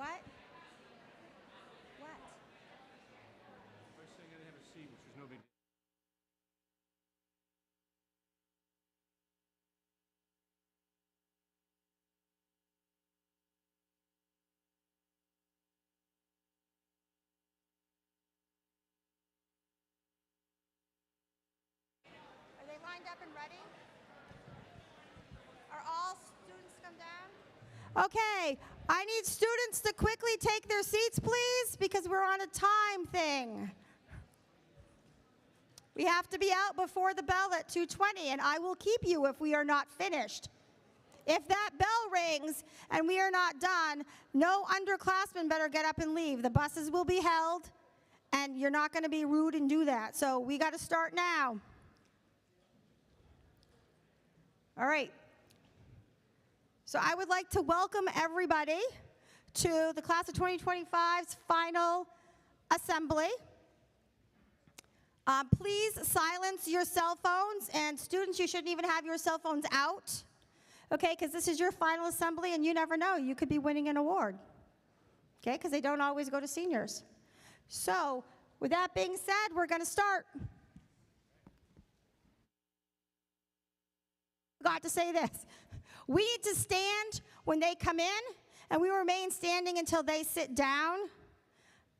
What? What? First thing I didn't have a seat, which was no big deal. Are they lined up and ready? Are all students come down? Okay, I need students to quickly take their seats, please, because we're on a time thing. We have to be out before the bell at 2:20, and I will keep you if we are not finished. If that bell rings and we are not done, no underclassmen better get up and leave. The buses will be held, and you're not going to be rude and do that. So we got to start now. All right. So I would like to welcome everybody to the class of 2025's final assembly. Please silence your cell phones, and students, you shouldn't even have your cell phones out, okay, because this is your final assembly, and you never know, you could be winning an award, okay, because they don't always go to seniors. So with that being said, we're going to start. Forgot to say this. We need to stand when they come in, and we remain standing until they sit down.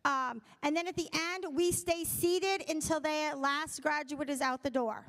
And then at the end, we stay seated until the last graduate is out the door.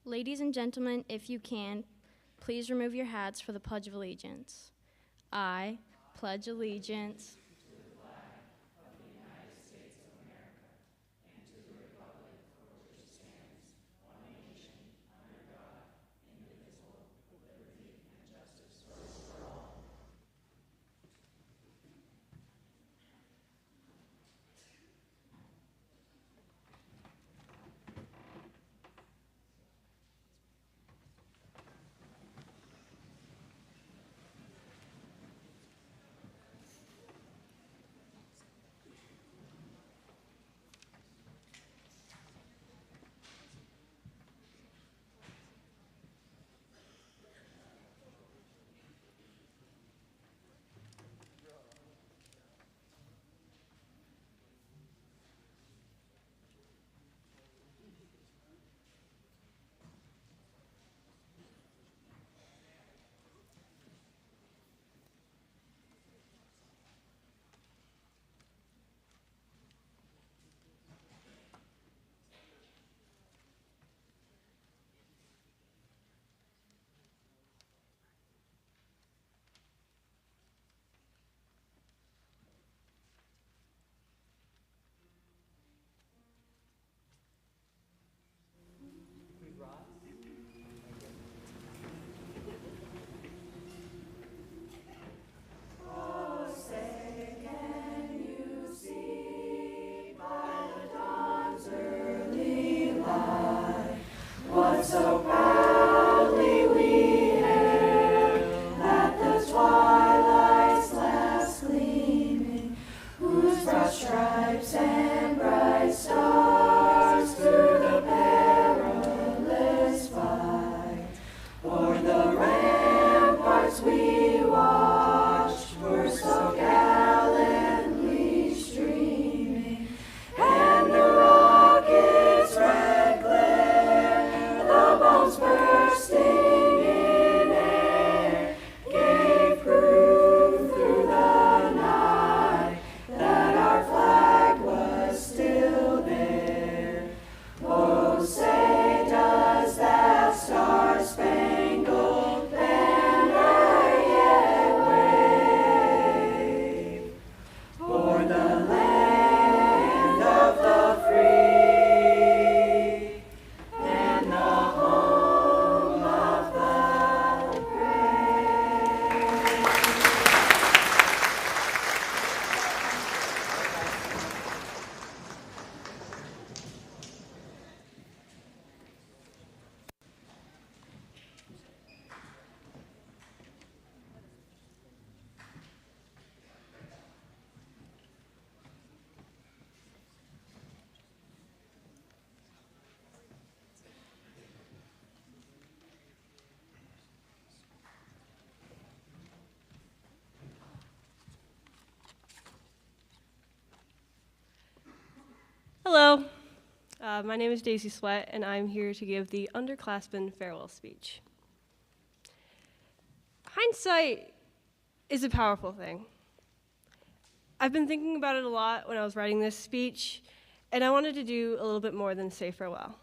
Ladies and gentlemen, if you can, please remove your hats for the Pledge of Allegiance. I pledge allegiance So proudly we hail at the twilight's last gleaming, whose broad stripes and bright stars through the perilous fight, o'er the ramparts we watched, were so gallantly streaming, and the rocket's red glare, the bombs bursting in air, gave proof through the night that our flag was still there. Oh, say does that star-spangled banner yet wave o'er the land of the free and the home of the brave? Hello, my name is Daisy Sweat, and I'm here to give the Underclassman farewell speech. Hindsight is a powerful thing. I've been thinking about it a lot when I was writing this speech, and I wanted to do a little bit more than say farewell.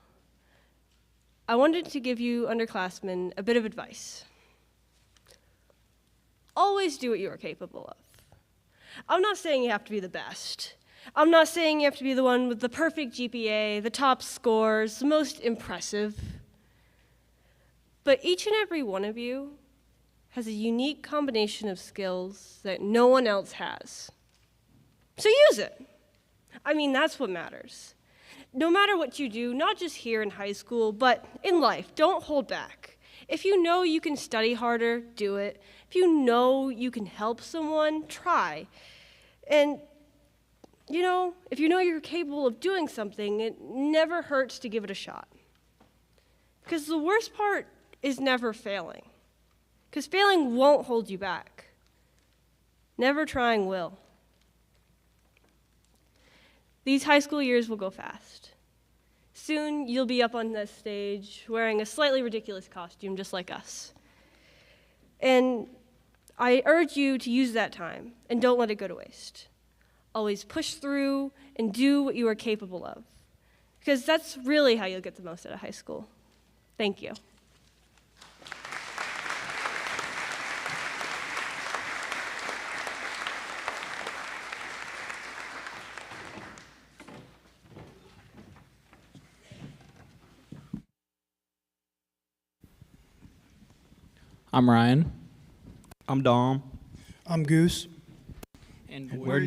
I wanted to give you underclassmen a bit of advice. Always do what you are capable of. I'm not saying you have to be the best. I'm not saying you have to be the one with the perfect GPA, the top scores, the most impressive. But each and every one of you has a unique combination of skills that no one else has. So use it. I mean, that's what matters. No matter what you do, not just here in high school, but in life, don't hold back. If you know you can study harder, do it. If you know you can help someone, try. And if you know you're capable of doing something, it never hurts to give it a shot. Because the worst part is never failing. Because failing won't hold you back. Never trying will. These high school years will go fast. Soon you'll be up on this stage wearing a slightly ridiculous costume just like us. And I urge you to use that time and don't let it go to waste. Always push through and do what you are capable of, because that's really how you'll get the most out of high school. Thank you. I'm Ryan. I'm Dom. I'm Goose. And We're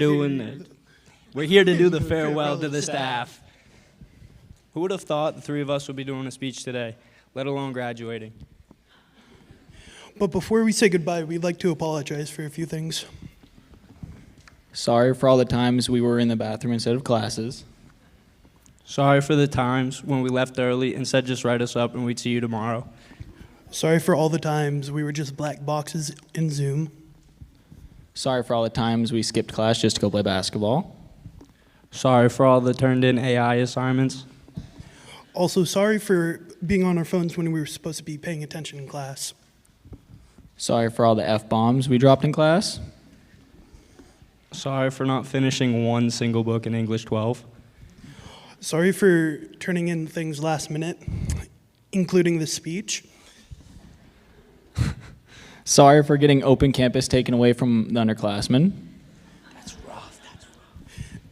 here to do the farewell to the staff. Who would have thought the three of us would be doing a speech today, let alone graduating? But before we say goodbye, we'd like to apologize for a few things. sorry for all the times we were in the bathroom instead of classes. Sorry for the times when we left early and said just write us up and we'd see you tomorrow. Sorry for all the times we were just black boxes in Zoom. Sorry for all the times we skipped class just to go play basketball. Sorry for all the turned in AI assignments. Also, sorry for being on our phones when we were supposed to be paying attention in class. Sorry for all the F-bombs we dropped in class. Sorry for not finishing one single book in English 12. Sorry for turning in things last minute, including the speech. Sorry for getting open campus taken away from the underclassmen.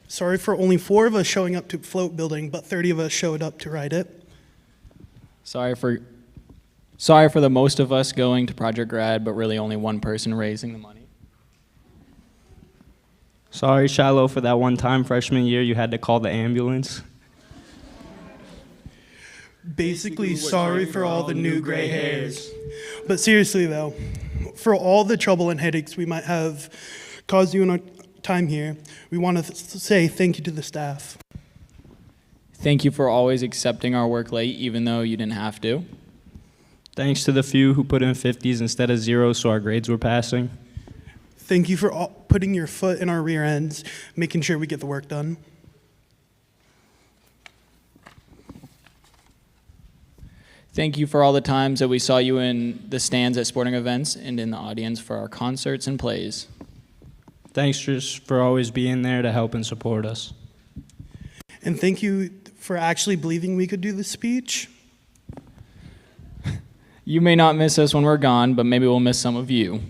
Sorry for only 4 of us showing up to float building, but 30 of us showed up to ride it. Sorry for the most of us going to Project Grad, but really only one person raising the money. Sorry, Shiloh, for that one time freshman year you had to call the ambulance. Basically, sorry for all the new gray hairs. But seriously, though, for all the trouble and headaches we might have caused you in our time here, we want to say thank you to the staff. Thank you for always accepting our work late, even though you didn't have to. Thanks to the few who put in 50s instead of zeros so our grades were passing. Thank you for putting your foot in our rear ends, making sure we get the work done. Thank you for all the times that we saw you in the stands at sporting events and in the audience for our concerts and plays. Thanks just for always being there to help and support us. And thank you for actually believing we could do the speech. You may not miss us when we're gone, but maybe we'll miss some of you.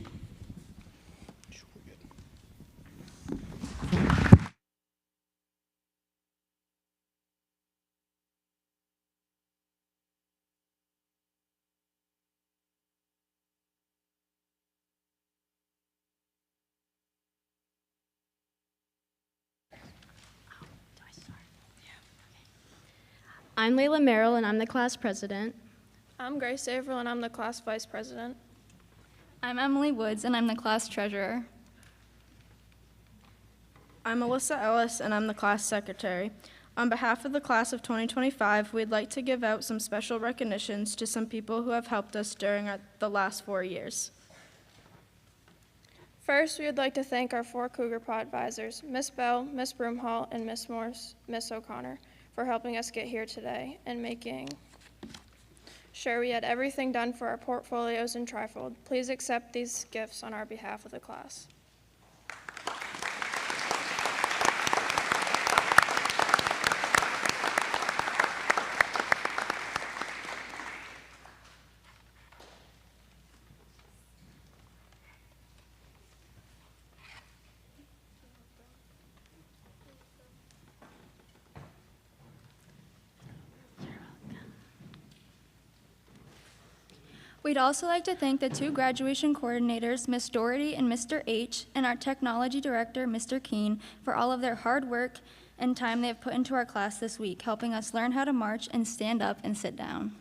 I'm Layla Merrill, and I'm the class president. I'm Grace Averill, and I'm the class vice president. I'm Emily Woods, and I'm the class treasurer. I'm Alyssa Ellis, and I'm the class secretary. On behalf of the class of 2025, we'd like to give out some special recognitions to some people who have helped us during the last 4 years. First, we would like to thank our 4 Cougar Paw advisors, Miss Bell, Miss Broomhall, and Miss Morse, Miss O'Connor, for helping us get here today and making sure we had everything done for our portfolios and trifold. Please accept these gifts on our behalf of the class. We'd also like to thank the 2 graduation coordinators, Ms. Doherty and Mr. H., and our technology director, Mr. Keene, for all of their hard work and time they have put into our class this week, helping us learn how to march and stand up and sit down.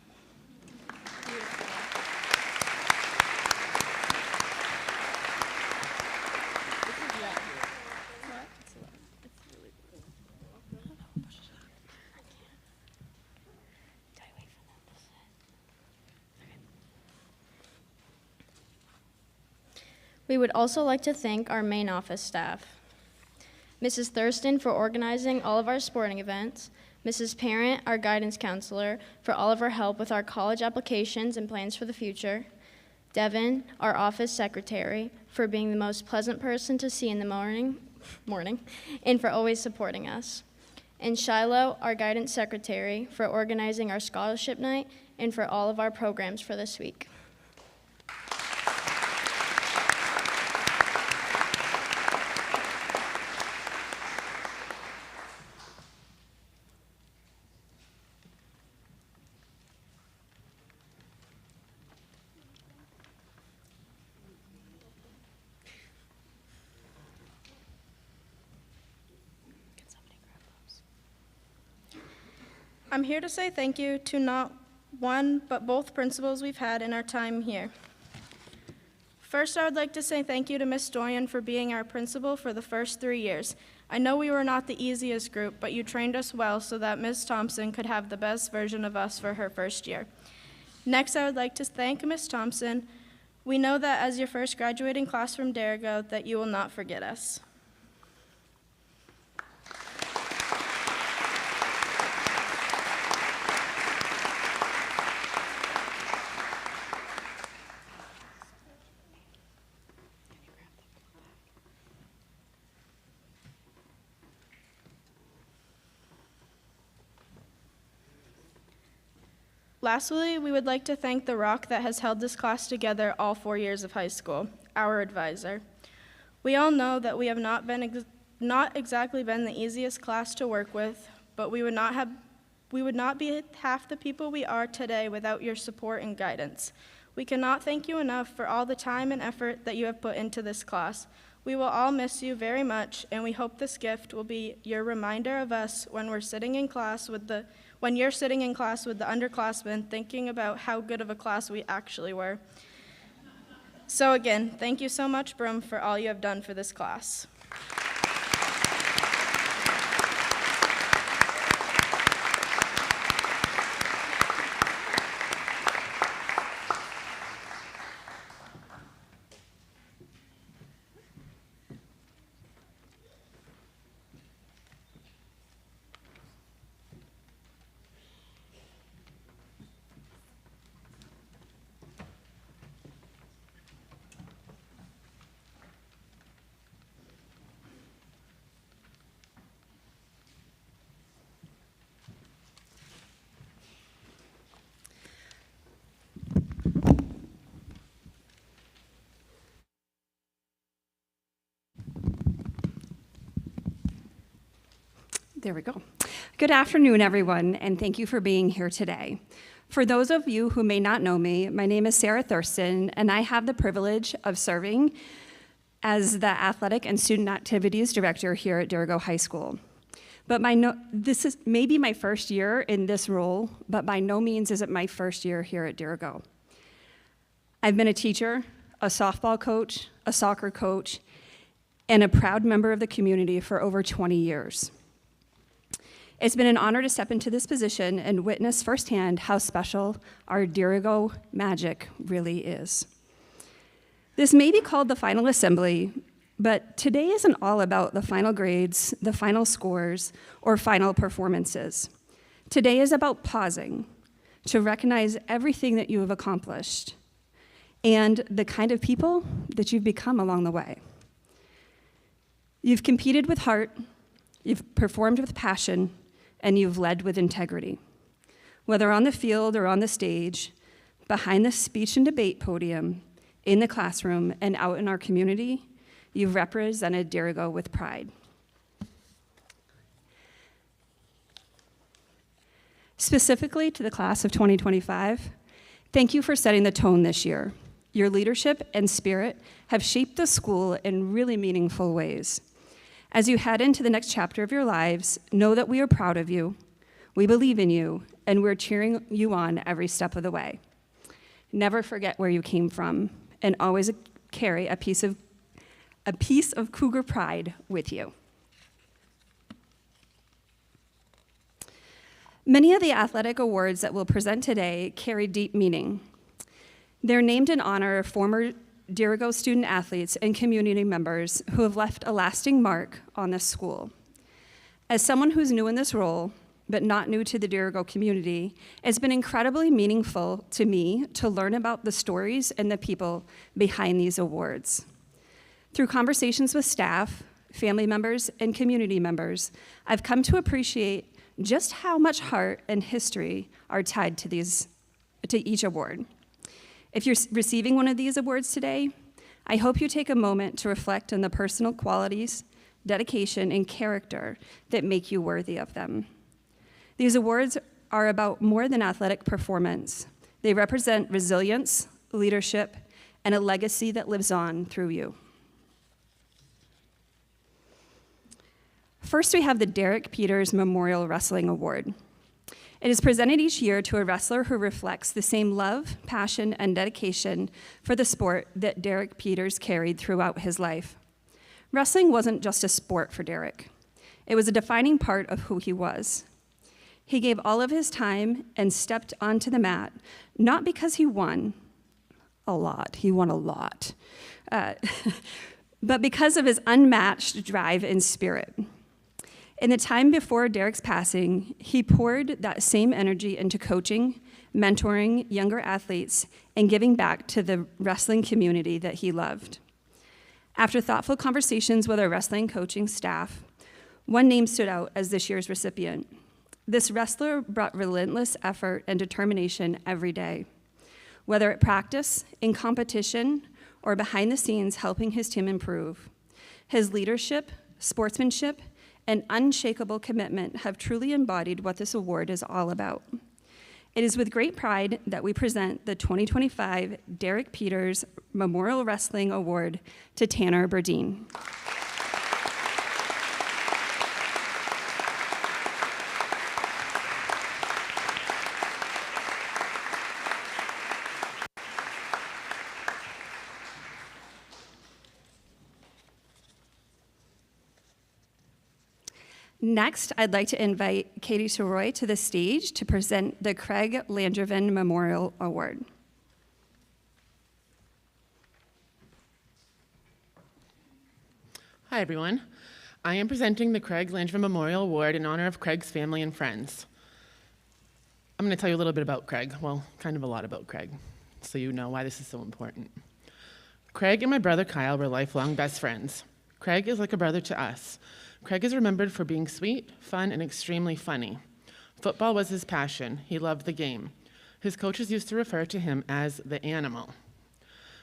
We would also like to thank our main office staff. Mrs. Thurston for organizing all of our sporting events, Mrs. Parent, our guidance counselor, for all of her help with our college applications and plans for the future, Devin, our office secretary, for being the most pleasant person to see in the morning, and for always supporting us, and Shiloh, our guidance secretary, for organizing our scholarship night and for all of our programs for this week. I'm here to say thank you to not one, but both principals we've had in our time here. First, I would like to say thank you to Ms. Dorian for being our principal for the first 3 years. I know we were not the easiest group, but you trained us well so that Ms. Thompson could have the best version of us for her first year. Next, I would like to thank Ms. Thompson. We know that as your first graduating class from Dirigo, that you will not forget us. Lastly, we would like to thank the rock that has held this class together all 4 years of high school, our advisor. We all know that we have not exactly been the easiest class to work with, but we would not be half the people we are today without your support and guidance. We cannot thank you enough for all the time and effort that you have put into this class. We will all miss you very much, and we hope this gift will be your reminder of us when you're sitting in class with the underclassmen, thinking about how good of a class we actually were. So again, thank you so much, Broom, for all you have done for this class. There we go. Good afternoon, everyone, and thank you for being here today. For those of you who may not know me, my name is Sarah Thurston, and I have the privilege of serving as the Athletic and Student Activities Director here at Dirigo High School. But this is maybe my first year in this role, but by no means is it my first year here at Dirigo. I've been a teacher, a softball coach, a soccer coach, and a proud member of the community for over 20 years. It's been an honor to step into this position and witness firsthand how special our Dirigo magic really is. This may be called the final assembly, but today isn't all about the final grades, the final scores, or final performances. Today is about pausing to recognize everything that you have accomplished and the kind of people that you've become along the way. You've competed with heart, you've performed with passion, and you've led with integrity. Whether on the field or on the stage, behind the speech and debate podium, in the classroom, and out in our community, you've represented Dirigo with pride. Specifically to the class of 2025, thank you for setting the tone this year. Your leadership and spirit have shaped the school in really meaningful ways. As you head into the next chapter of your lives, know that we are proud of you, we believe in you, and we're cheering you on every step of the way. Never forget where you came from, and always carry a piece of Cougar pride with you. Many of the athletic awards that we'll present today carry deep meaning. They're named in honor of former Dirigo student athletes and community members who have left a lasting mark on this school. As someone who's new in this role, but not new to the Dirigo community, it's been incredibly meaningful to me to learn about the stories and the people behind these awards. Through conversations with staff, family members, and community members, I've come to appreciate just how much heart and history are tied to each award. If you're receiving one of these awards today, I hope you take a moment to reflect on the personal qualities, dedication, and character that make you worthy of them. These awards are about more than athletic performance. They represent resilience, leadership, and a legacy that lives on through you. First, we have the Derek Peters Memorial Wrestling Award. It is presented each year to a wrestler who reflects the same love, passion, and dedication for the sport that Derek Peters carried throughout his life. Wrestling wasn't just a sport for Derek. It was a defining part of who he was. He gave all of his time and stepped onto the mat, not because he won a lot, but because of his unmatched drive and spirit. In the time before Derek's passing, he poured that same energy into coaching, mentoring younger athletes, and giving back to the wrestling community that he loved. After thoughtful conversations with our wrestling coaching staff, one name stood out as this year's recipient. This wrestler brought relentless effort and determination every day, whether at practice, in competition, or behind the scenes helping his team improve. His leadership, sportsmanship, and unshakable commitment have truly embodied what this award is all about. It is with great pride that we present the 2025 Derek Peters Memorial Wrestling Award to Tanner Burdine. Next, I'd like to invite Katie Soroy to the stage to present the Craig Landrivan Memorial Award. Hi, everyone. I am presenting the Craig Landrivan Memorial Award in honor of Craig's family and friends. I'm going to tell you a little bit about Craig, well, kind of a lot about Craig, so you know why this is so important. Craig and my brother Kyle were lifelong best friends. Craig is like a brother to us. Craig is remembered for being sweet, fun, and extremely funny. Football was his passion. He loved the game. His coaches used to refer to him as the animal.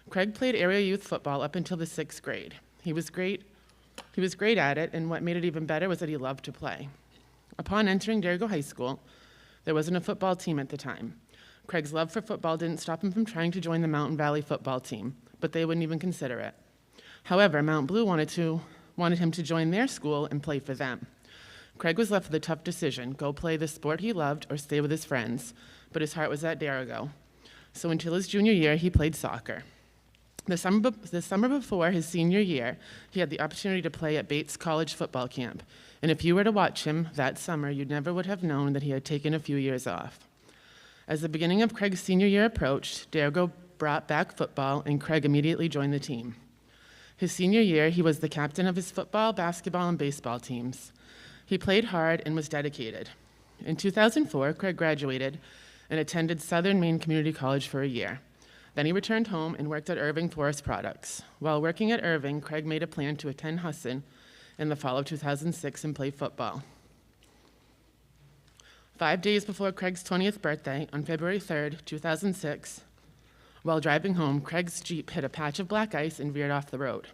Craig played area youth football up until the 6th grade. He was great at it, and what made it even better was that he loved to play. Upon entering Dirigo High School, there wasn't a football team at the time. Craig's love for football didn't stop him from trying to join the Mountain Valley football team, but they wouldn't even consider it. However, Mount Blue wanted him to join their school and play for them. Craig was left with a tough decision, go play the sport he loved or stay with his friends, but his heart was at Dirigo. So until his junior year, he played soccer. The summer before his senior year, he had the opportunity to play at Bates College football camp, and if you were to watch him that summer, you never would have known that he had taken a few years off. As the beginning of Craig's senior year approached, Dirigo brought back football, and Craig immediately joined the team. His senior year, he was the captain of his football, basketball, and baseball teams. He played hard and was dedicated. In 2004, Craig graduated and attended Southern Maine Community College for a year. Then he returned home and worked at Irving Forest Products. While working at Irving, Craig made a plan to attend Husson in the fall of 2006 and play football. 5 days before Craig's 20th birthday, on February 3rd, 2006, while driving home, Craig's Jeep hit a patch of black ice and veered off the road.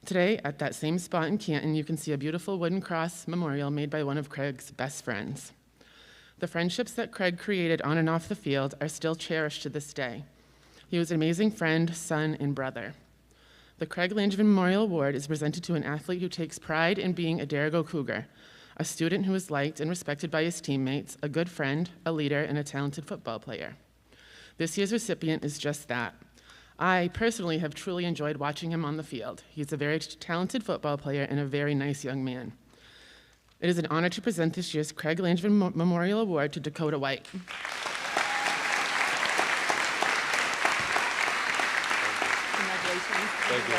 Today, at that same spot in Canton, you can see a beautiful wooden cross memorial made by one of Craig's best friends. The friendships that Craig created on and off the field are still cherished to this day. He was an amazing friend, son, and brother. The Craig Landrivan Memorial Award is presented to an athlete who takes pride in being a Dirigo Cougar, a student who is liked and respected by his teammates, a good friend, a leader, and a talented football player. This year's recipient is just that. I personally have truly enjoyed watching him on the field. He's a very talented football player and a very nice young man. It is an honor to present this year's Craig Landrivan Memorial Award to Dakota White. Congratulations. Thank you.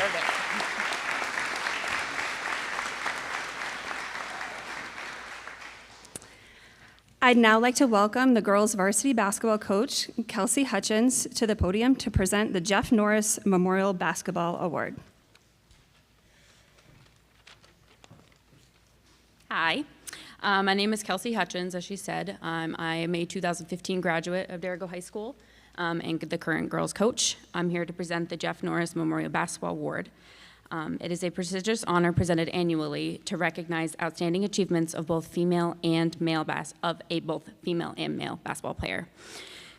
I'd now like to welcome the girls' varsity basketball coach, Kelsey Hutchins, to the podium to present the Jeff Norris Memorial Basketball Award. Hi, my name is Kelsey Hutchins, as she said. I am a 2015 graduate of Dirigo High School and the current girls coach. I'm here to present the Jeff Norris Memorial Basketball Award. It is a prestigious honor presented annually to recognize outstanding achievements of both female and male basketball player.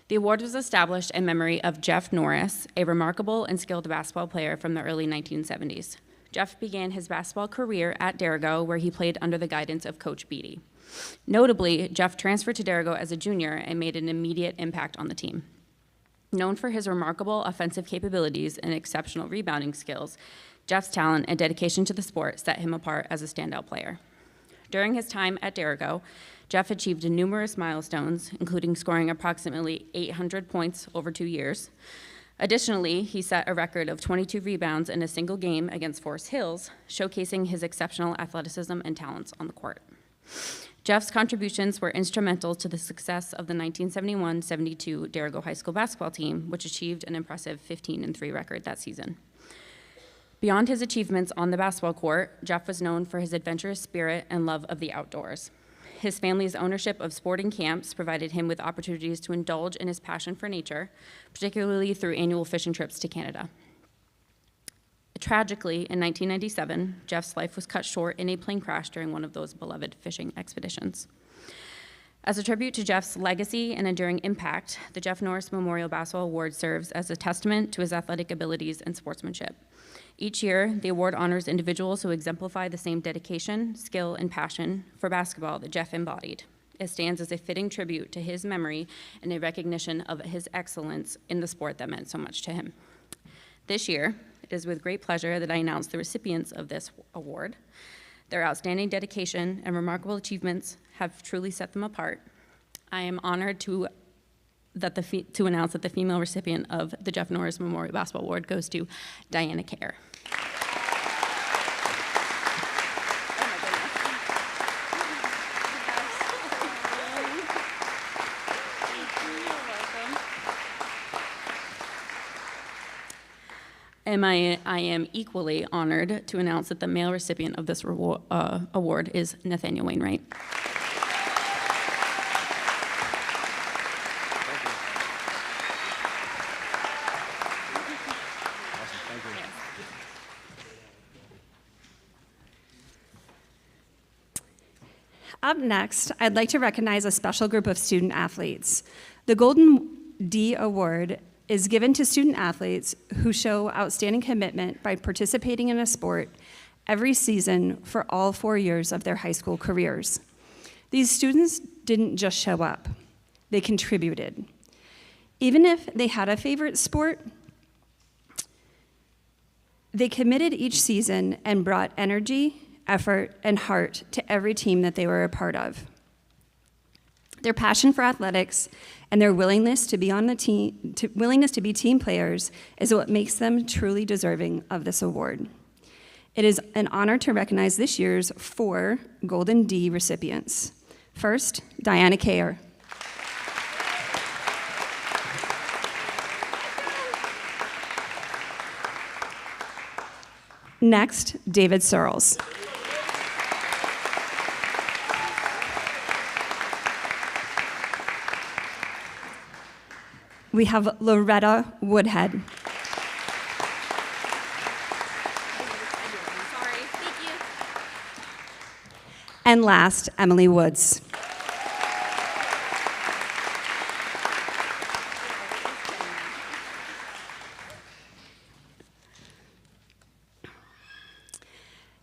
The award was established in memory of Jeff Norris, a remarkable and skilled basketball player from the early 1970s. Jeff began his basketball career at Dirigo, where he played under the guidance of Coach Beatty. Notably, Jeff transferred to Dirigo as a junior and made an immediate impact on the team. Known for his remarkable offensive capabilities and exceptional rebounding skills, Jeff's talent and dedication to the sport set him apart as a standout player. During his time at Dirigo, Jeff achieved numerous milestones, including scoring approximately 800 points over 2 years. Additionally, he set a record of 22 rebounds in a single game against Forest Hills, showcasing his exceptional athleticism and talents on the court. Jeff's contributions were instrumental to the success of the 1971-72 Dirigo High School basketball team, which achieved an impressive 15-3 record that season. Beyond his achievements on the basketball court, Jeff was known for his adventurous spirit and love of the outdoors. His family's ownership of sporting camps provided him with opportunities to indulge in his passion for nature, particularly through annual fishing trips to Canada. Tragically, in 1997, Jeff's life was cut short in a plane crash during one of those beloved fishing expeditions. As a tribute to Jeff's legacy and enduring impact, the Jeff Norris Memorial Basketball Award serves as a testament to his athletic abilities and sportsmanship. Each year, the award honors individuals who exemplify the same dedication, skill, and passion for basketball that Jeff embodied. It stands as a fitting tribute to his memory and a recognition of his excellence in the sport that meant so much to him. This year, it is with great pleasure that I announce the recipients of this award. Their outstanding dedication and remarkable achievements have truly set them apart. I am honored to announce that the female recipient of the Jeff Norris Memorial Basketball Award goes to Diana Kerr. And I am equally honored to announce that the male recipient of this award is Nathaniel Wainwright. Up next, I'd like to recognize a special group of student athletes. The Golden D Award is given to student athletes who show outstanding commitment by participating in a sport every season for all 4 years of their high school careers. These students didn't just show up, they contributed. Even if they had a favorite sport, they committed each season and brought energy, effort, and heart to every team that they were a part of. Their passion for athletics and their willingness to be on the team, willingness to be team players is what makes them truly deserving of this award. It is an honor to recognize this year's 4 Golden D recipients. First, Diana Kerr. Next, David Searles. We have Loretta Woodhead. Sorry, thank you. And last, Emily Woods.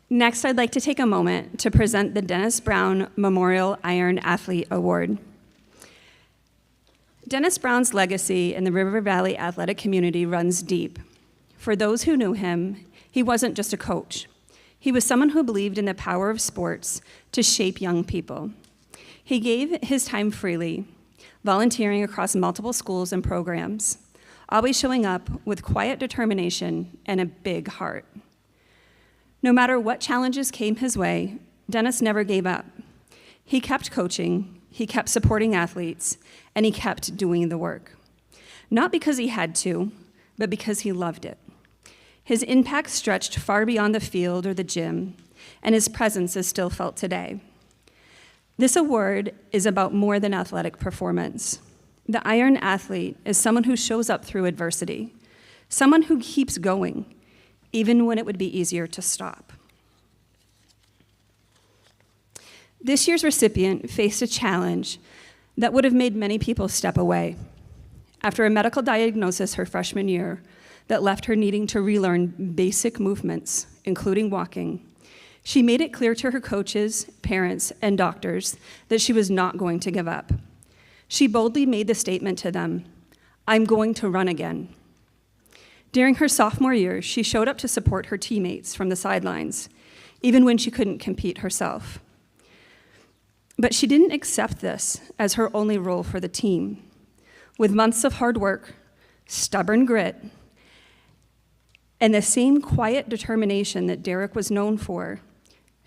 Next, I'd like to take a moment to present the Dennis Brown Memorial Iron Athlete Award. Dennis Brown's legacy in the River Valley athletic community runs deep. For those who knew him, he wasn't just a coach. He was someone who believed in the power of sports to shape young people. He gave his time freely, volunteering across multiple schools and programs, always showing up with quiet determination and a big heart. No matter what challenges came his way, Dennis never gave up. He kept coaching, he kept supporting athletes, and he kept doing the work. Not because he had to, but because he loved it. His impact stretched far beyond the field or the gym, and his presence is still felt today. This award is about more than athletic performance. The Iron Athlete is someone who shows up through adversity, someone who keeps going, even when it would be easier to stop. This year's recipient faced a challenge that would have made many people step away. After a medical diagnosis her freshman year that left her needing to relearn basic movements, including walking, she made it clear to her coaches, parents, and doctors that she was not going to give up. She boldly made the statement to them, "I'm going to run again." During her sophomore year, she showed up to support her teammates from the sidelines, even when she couldn't compete herself. But she didn't accept this as her only role for the team. With months of hard work, stubborn grit, and the same quiet determination that Derek was known for,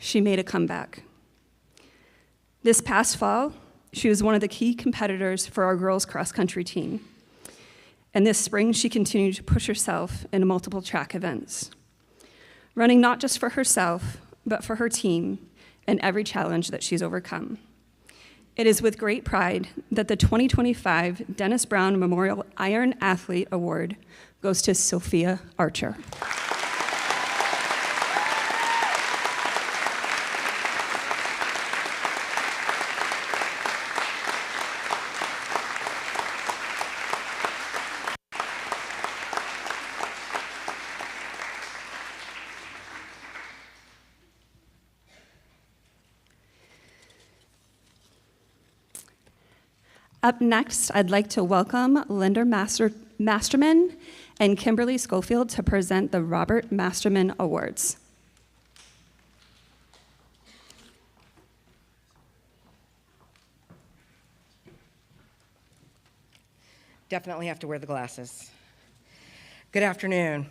she made a comeback. This past fall, she was one of the key competitors for our girls' cross-country team. And this spring, she continued to push herself in multiple track events, running not just for herself, but for her team and every challenge that she's overcome. It is with great pride that the 2025 Dennis Brown Memorial Iron Athlete Award goes to Sophia Archer. Up next, I'd like to welcome Linda Masterman and Kimberly Schofield to present the Robert Masterman Awards. Definitely have to wear the glasses. Good afternoon.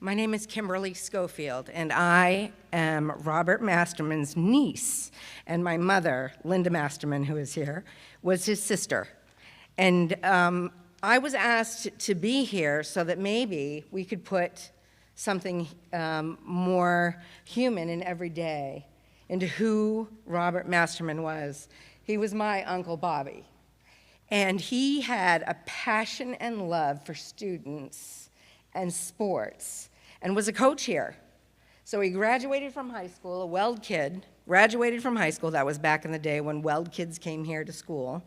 My name is Kimberly Schofield, and I am Robert Masterman's niece, and my mother, Linda Masterman, who is here, was his sister. And I was asked to be here so that maybe we could put something more human and everyday into who Robert Masterman was. He was my Uncle Bobby, and he had a passion and love for students and sports, and was a coach here. So he graduated from high school, a Weld kid, graduated from high school. That was back in the day when Weld kids came here to school,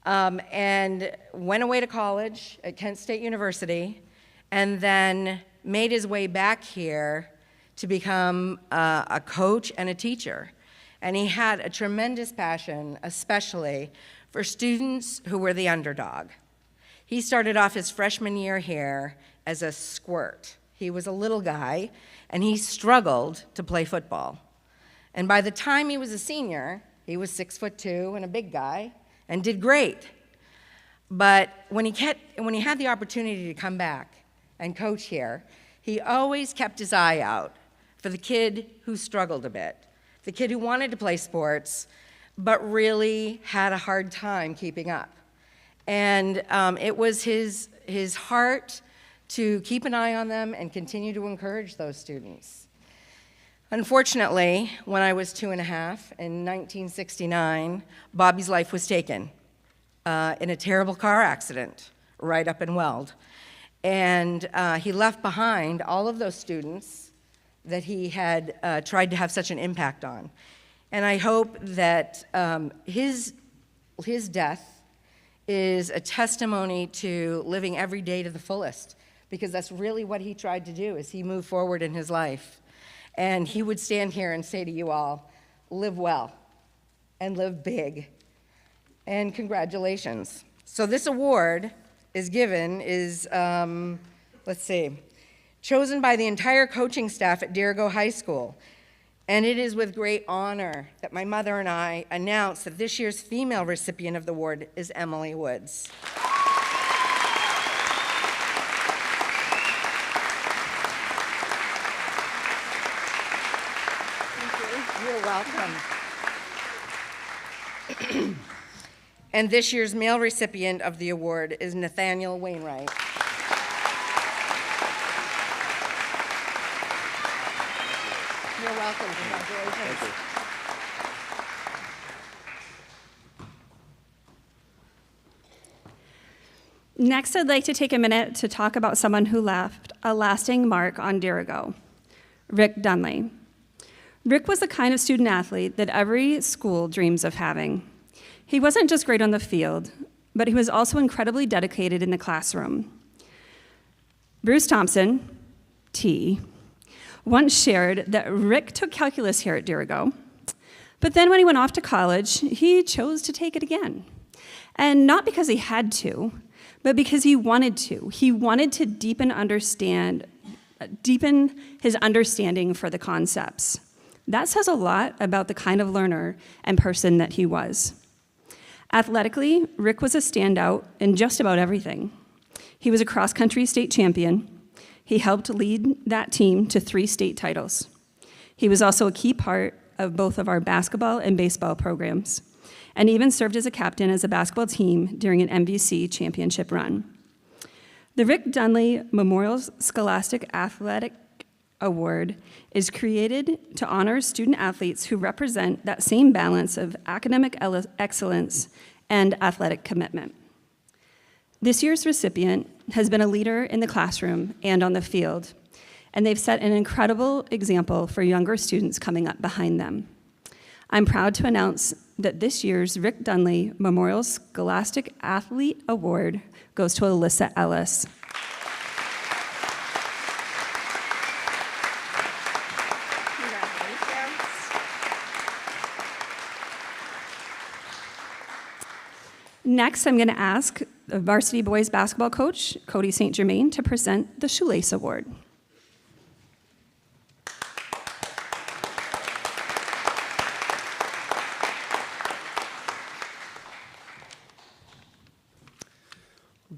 and went away to college at Kent State University, and then made his way back here to become a coach and a teacher. And he had a tremendous passion, especially for students who were the underdog. He started off his freshman year here as a squirt. He was a little guy, and he struggled to play football. And by the time he was a senior, he was 6'2" and a big guy, and did great. But when he had the opportunity to come back and coach here, he always kept his eye out for the kid who struggled a bit, the kid who wanted to play sports, but really had a hard time keeping up. And it was his heart to keep an eye on them and continue to encourage those students. Unfortunately, when I was 2 and a half in 1969, Bobby's life was taken in a terrible car accident right up in Weld. And he left behind all of those students that he had tried to have such an impact on. And I hope that his death is a testimony to living every day to the fullest, because that's really what he tried to do as he moved forward in his life. And he would stand here and say to you all, live well and live big. And congratulations. So this award is chosen by the entire coaching staff at Dirigo High School. And it is with great honor that my mother and I announce that this year's female recipient of the award is Emily Woods. You're welcome. And this year's male recipient of the award is Nathaniel Wainwright. You're welcome. Congratulations. Next, I'd like to take a minute to talk about someone who left a lasting mark on Dirigo, Rick Dunley. Rick was the kind of student athlete that every school dreams of having. He wasn't just great on the field, but he was also incredibly dedicated in the classroom. Bruce Thompson, T, once shared that Rick took calculus here at Dirigo, but then when he went off to college, he chose to take it again. And not because he had to, but because he wanted to. He wanted to deepen his understanding for the concepts. That says a lot about the kind of learner and person that he was. Athletically, Rick was a standout in just about everything. He was a cross-country state champion. He helped lead that team to 3 state titles. He was also a key part of both of our basketball and baseball programs, and even served as a captain as a basketball team during an MVC championship run. The Rick Dunley Memorial Scholastic Athletic Award is created to honor student athletes who represent that same balance of academic excellence and athletic commitment. This year's recipient has been a leader in the classroom and on the field, and they've set an incredible example for younger students coming up behind them. I'm proud to announce that this year's Rick Dunley Memorial Scholastic Athlete Award goes to Alyssa Ellis. Next, I'm going to ask the varsity boys basketball coach, Cody St. Germain, to present the Shoelace Award.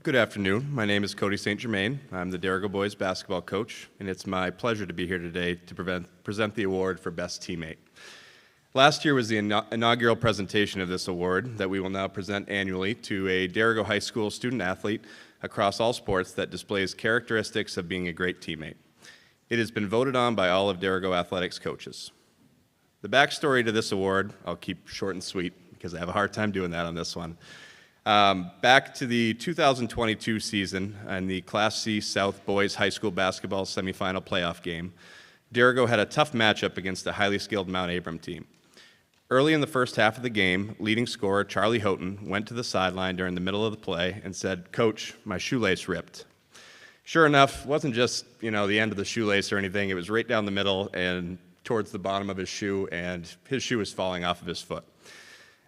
Good afternoon. My name is Cody St. Germain. I'm the Dirigo boys basketball coach, and it's my pleasure to be here today to present the award for Best Teammate. Last year was the inaugural presentation of this award that we will now present annually to a Dirigo High School student athlete across all sports that displays characteristics of being a great teammate. It has been voted on by all of Dirigo athletics coaches. The backstory to this award, I'll keep short and sweet because I have a hard time doing that on this one. Back to the 2022 season and the Class C South Boys High School basketball semifinal playoff game, Dirigo had a tough matchup against a highly skilled Mount Abram team. Early in the first half of the game, leading scorer Charlie Houghton went to the sideline during the middle of the play and said, "Coach, my shoelace ripped." Sure enough, it wasn't just, the end of the shoelace or anything. It was right down the middle and towards the bottom of his shoe, and his shoe was falling off of his foot.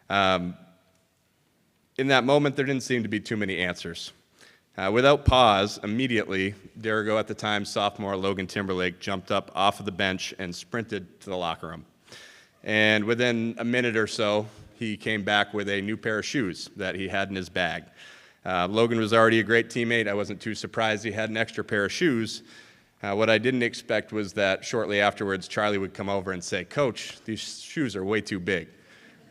In that moment, there didn't seem to be too many answers. Without pause, immediately, Dirigo at the time sophomore Logan Timberlake jumped up off of the bench and sprinted to the locker room. And within a minute or so, he came back with a new pair of shoes that he had in his bag. Logan was already a great teammate. I wasn't too surprised he had an extra pair of shoes. What I didn't expect was that shortly afterwards, Charlie would come over and say, "Coach, these shoes are way too big."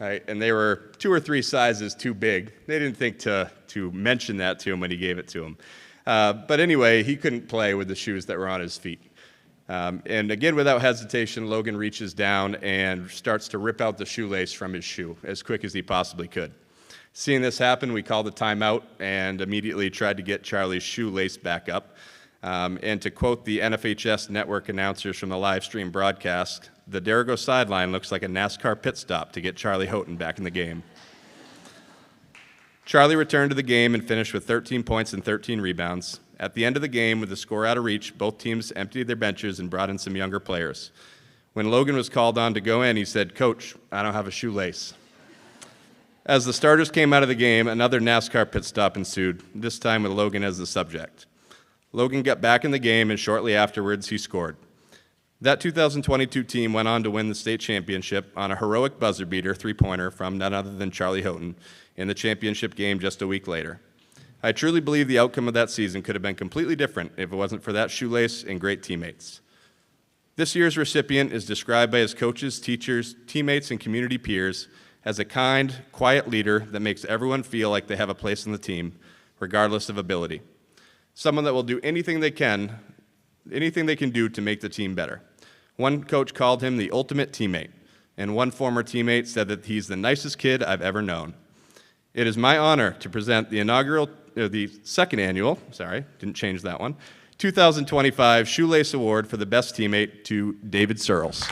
Right? And they were 2 or 3 sizes too big. They didn't think to mention that to him when he gave it to him. But anyway, he couldn't play with the shoes that were on his feet. And again, without hesitation, Logan reaches down and starts to rip out the shoelace from his shoe as quick as he possibly could. Seeing this happen, we called a timeout and immediately tried to get Charlie's shoelace back up. And to quote the NFHS network announcers from the live stream broadcast, the Dirigo sideline looks like a NASCAR pit stop to get Charlie Houghton back in the game. Charlie returned to the game and finished with 13 points and 13 rebounds. At the end of the game, with the score out of reach, both teams emptied their benches and brought in some younger players. When Logan was called on to go in, he said, "Coach, I don't have a shoelace." As the starters came out of the game, another NASCAR pit stop ensued, this time with Logan as the subject. Logan got back in the game, and shortly afterwards, he scored. That 2022 team went on to win the state championship on a heroic buzzer beater three-pointer from none other than Charlie Houghton in the championship game just a week later. I truly believe the outcome of that season could have been completely different if it wasn't for that shoelace and great teammates. This year's recipient is described by his coaches, teachers, teammates, and community peers as a kind, quiet leader that makes everyone feel like they have a place on the team, regardless of ability. Someone that will do anything they can do to make the team better. One coach called him the ultimate teammate, and one former teammate said that he's the nicest kid I've ever known. It is my honor to present the inaugural the second annual, sorry, didn't change that one, 2025 Shoelace Award for the best teammate to David Searles.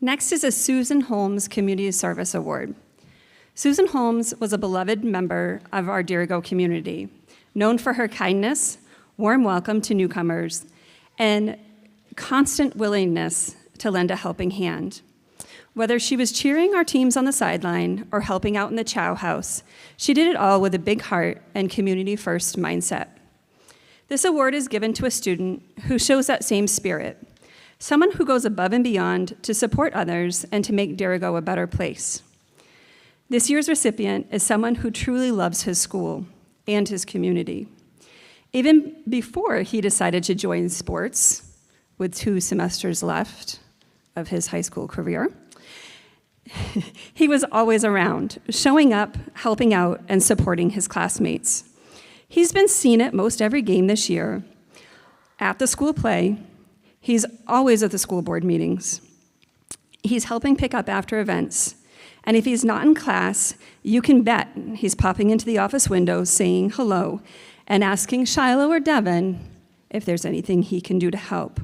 Next is a Susan Holmes Community Service Award. Susan Holmes was a beloved member of our Dirigo community, known for her kindness, warm welcome to newcomers, and constant willingness to lend a helping hand. Whether she was cheering our teams on the sideline or helping out in the chow house, she did it all with a big heart and community-first mindset. This award is given to a student who shows that same spirit, someone who goes above and beyond to support others and to make Dirigo a better place. This year's recipient is someone who truly loves his school and his community. Even before he decided to join sports, with 2 semesters left of his high school career, he was always around, showing up, helping out, and supporting his classmates. He's been seen at most every game this year, at the school play. He's always at the school board meetings. He's helping pick up after events. And if he's not in class, you can bet he's popping into the office window saying hello and asking Shiloh or Devin if there's anything he can do to help.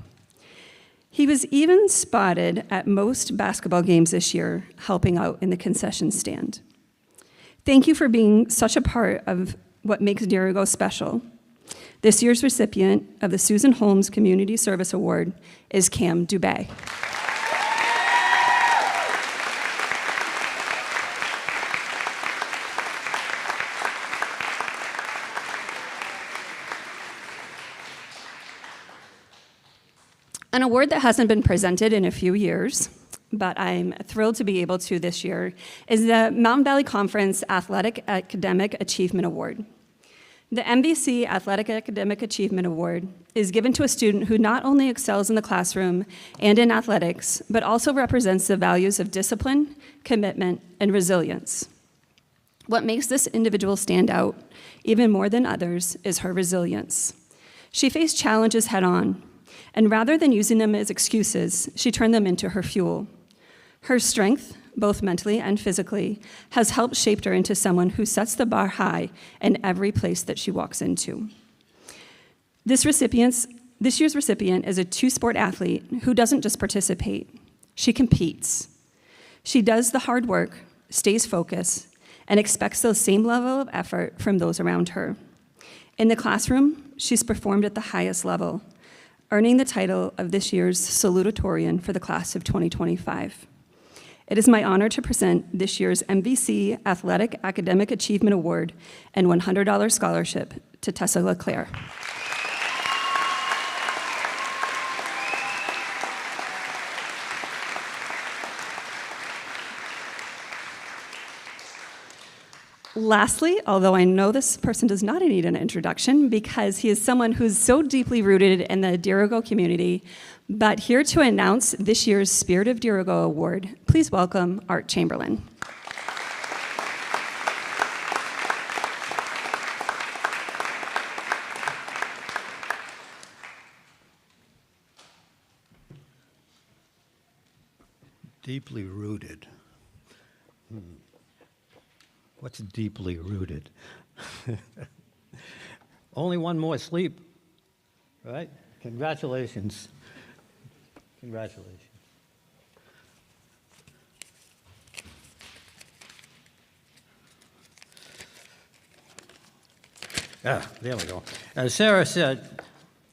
He was even spotted at most basketball games this year, helping out in the concession stand. Thank you for being such a part of what makes Dirigo special. This year's recipient of the Susan Holmes Community Service Award is Cam Dubé. An award that hasn't been presented in a few years, but I'm thrilled to be able to this year, is the Mountain Valley Conference Athletic Academic Achievement Award. The MVC Athletic Academic Achievement Award is given to a student who not only excels in the classroom and in athletics, but also represents the values of discipline, commitment, and resilience. What makes this individual stand out, even more than others, is her resilience. She faced challenges head-on, and rather than using them as excuses, she turned them into her fuel. Her strength, both mentally and physically, has helped shape her into someone who sets the bar high in every place that she walks into. This year's recipient is a 2-sport athlete who doesn't just participate, she competes. She does the hard work, stays focused, and expects the same level of effort from those around her. In the classroom, she's performed at the highest level, earning the title of this year's salutatorian for the class of 2025. It is my honor to present this year's MVC Athletic Academic Achievement Award and $100 scholarship to Tessa LeClaire. Lastly, although I know this person does not need an introduction because he is someone who's so deeply rooted in the Dirigo community, but here to announce this year's Spirit of Dirigo Award, please welcome Art Chamberlain. Deeply rooted. What's deeply rooted? Only one more sleep, right? Congratulations. Congratulations. There we go. As Sarah said,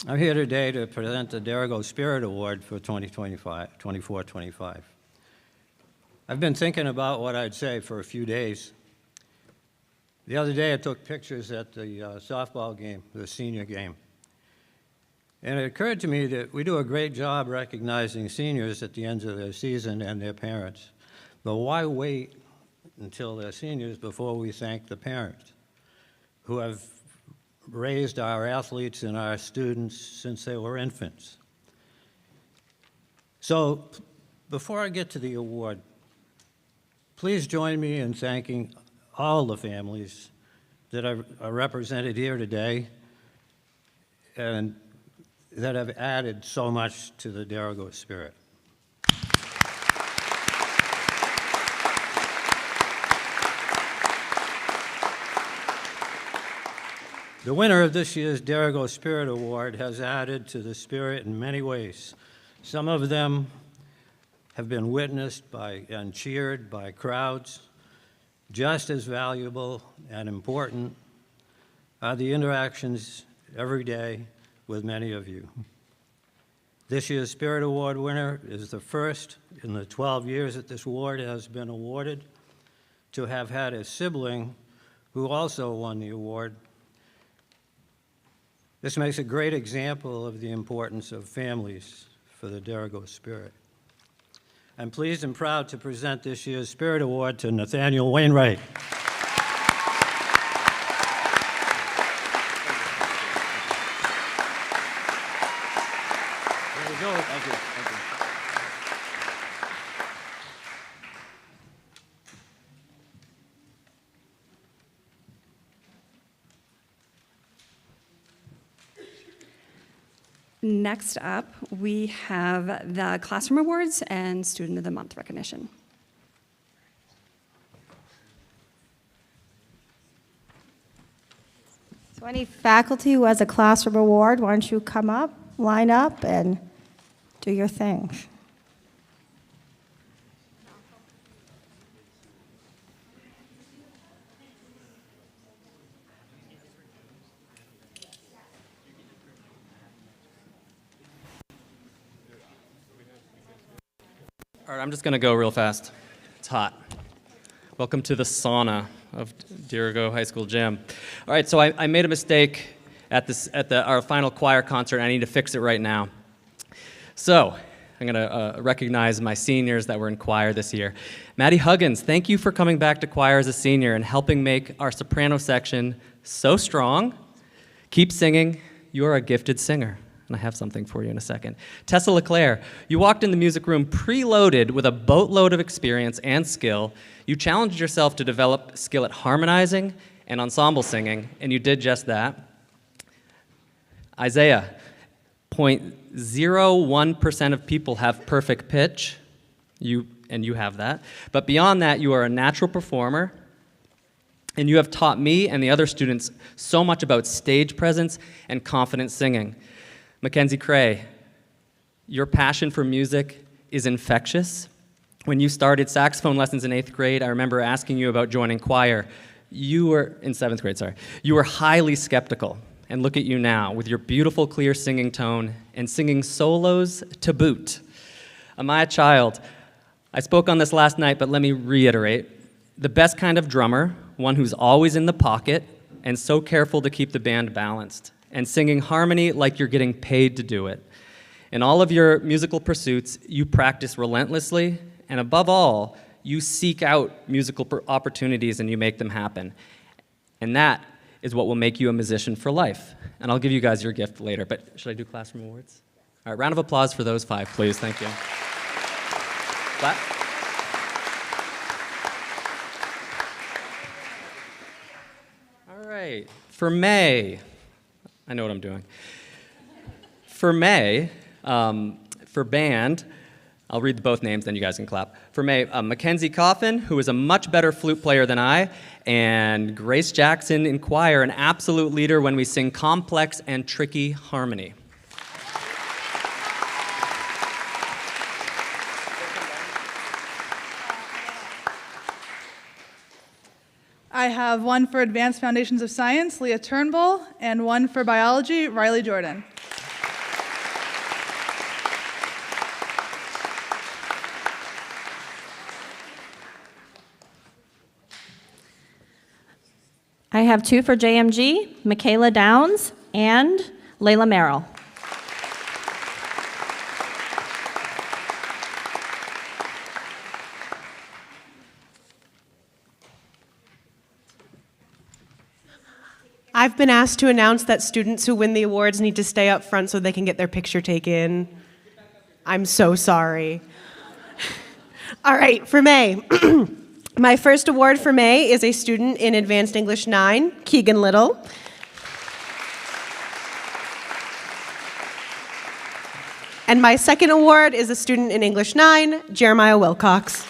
I'm here today to present the Dirigo Spirit Award for 24-25. I've been thinking about what I'd say for a few days. The other day I took pictures at the softball game, the senior game. And it occurred to me that we do a great job recognizing seniors at the end of their season and their parents. But why wait until they're seniors before we thank the parents who have raised our athletes and our students since they were infants? So before I get to the award, Please join me in thanking all the families that are represented here today and that have added so much to the Dirigo spirit. The winner of this year's Dirigo Spirit Award has added to the spirit in many ways. Some of them have been witnessed by and cheered by crowds. Just as valuable and important are the interactions every day with many of you. This year's Spirit Award winner is the first in the 12 years that this award has been awarded to have had a sibling who also won the award. This makes a great example of the importance of families for the Dirigo spirit. I'm pleased and proud to present this year's Spirit Award to Nathaniel Wainwright. There you go. Thank you. Thank you. Next up, we have the Classroom Awards and Student of the Month recognition. So any faculty who has a classroom award, why don't you come up, line up, and do your thing. All right, I'm just going to go real fast. It's hot. Welcome to the sauna of Dirigo High School gym. All right, so I made a mistake at our final choir concert, and I need to fix it right now. So I'm going to recognize my seniors that were in choir this year. Maddie Huggins, thank you for coming back to choir as a senior and helping make our soprano section so strong. Keep singing. You are a gifted singer. And I have something for you in a second. Tessa LeClaire, you walked in the music room preloaded with a boatload of experience and skill. You challenged yourself to develop skill at harmonizing and ensemble singing, and you did just that. Isaiah, 0.01% of people have perfect pitch, you have that. But beyond that, you are a natural performer, and you have taught me and the other students so much about stage presence and confident singing. Mackenzie Cray, your passion for music is infectious. When you started saxophone lessons in 8th grade, I remember asking you about joining choir. You were, in 7th grade, sorry. You were highly skeptical. And look at you now, with your beautiful, clear singing tone and singing solos to boot. Amaya Child, I spoke on this last night, but let me reiterate. The best kind of drummer, one who's always in the pocket and so careful to keep the band balanced, and singing harmony like you're getting paid to do it. In all of your musical pursuits, you practice relentlessly, and above all, you seek out musical opportunities and you make them happen. And that is what will make you a musician for life. And I'll give you guys your gift later, but should I do classroom awards? All right, round of applause for those 5, please. Thank you. Clap. All right, for May, I know what I'm doing. For May, for band, I'll read both names, then you guys can clap. For May, Mackenzie Coffin, who is a much better flute player than I, and Grace Jackson in choir, an absolute leader when we sing complex and tricky harmony. I have one for Advanced Foundations of Science, Leah Turnbull, and one for Biology, Riley Jordan. I have 2 for JMG, Michaela Downs and Layla Merrill. I've been asked to announce that students who win the awards need to stay up front so they can get their picture taken. I'm so sorry. All right, for May, My first award for May is a student in Advanced English 9, Keegan Little. And my second award is a student in English 9, Jeremiah Wilcox.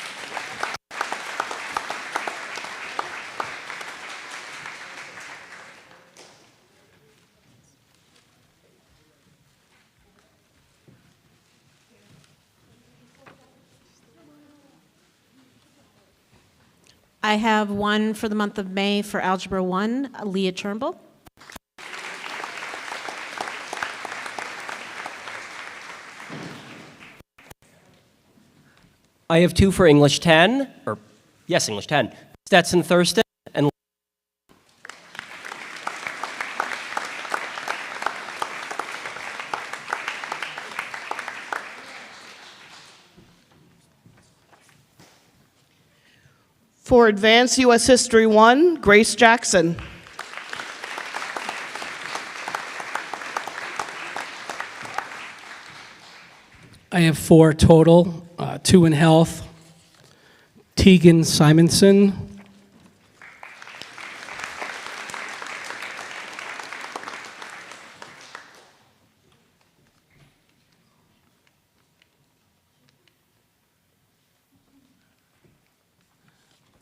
I have one for the month of May for Algebra 1, Leah Turnbull. I have two for English 10, English 10. Stetson Thurston and For Advanced U.S. History 1, Grace Jackson. I have 4 total, 2 in health. Tegan Simonson.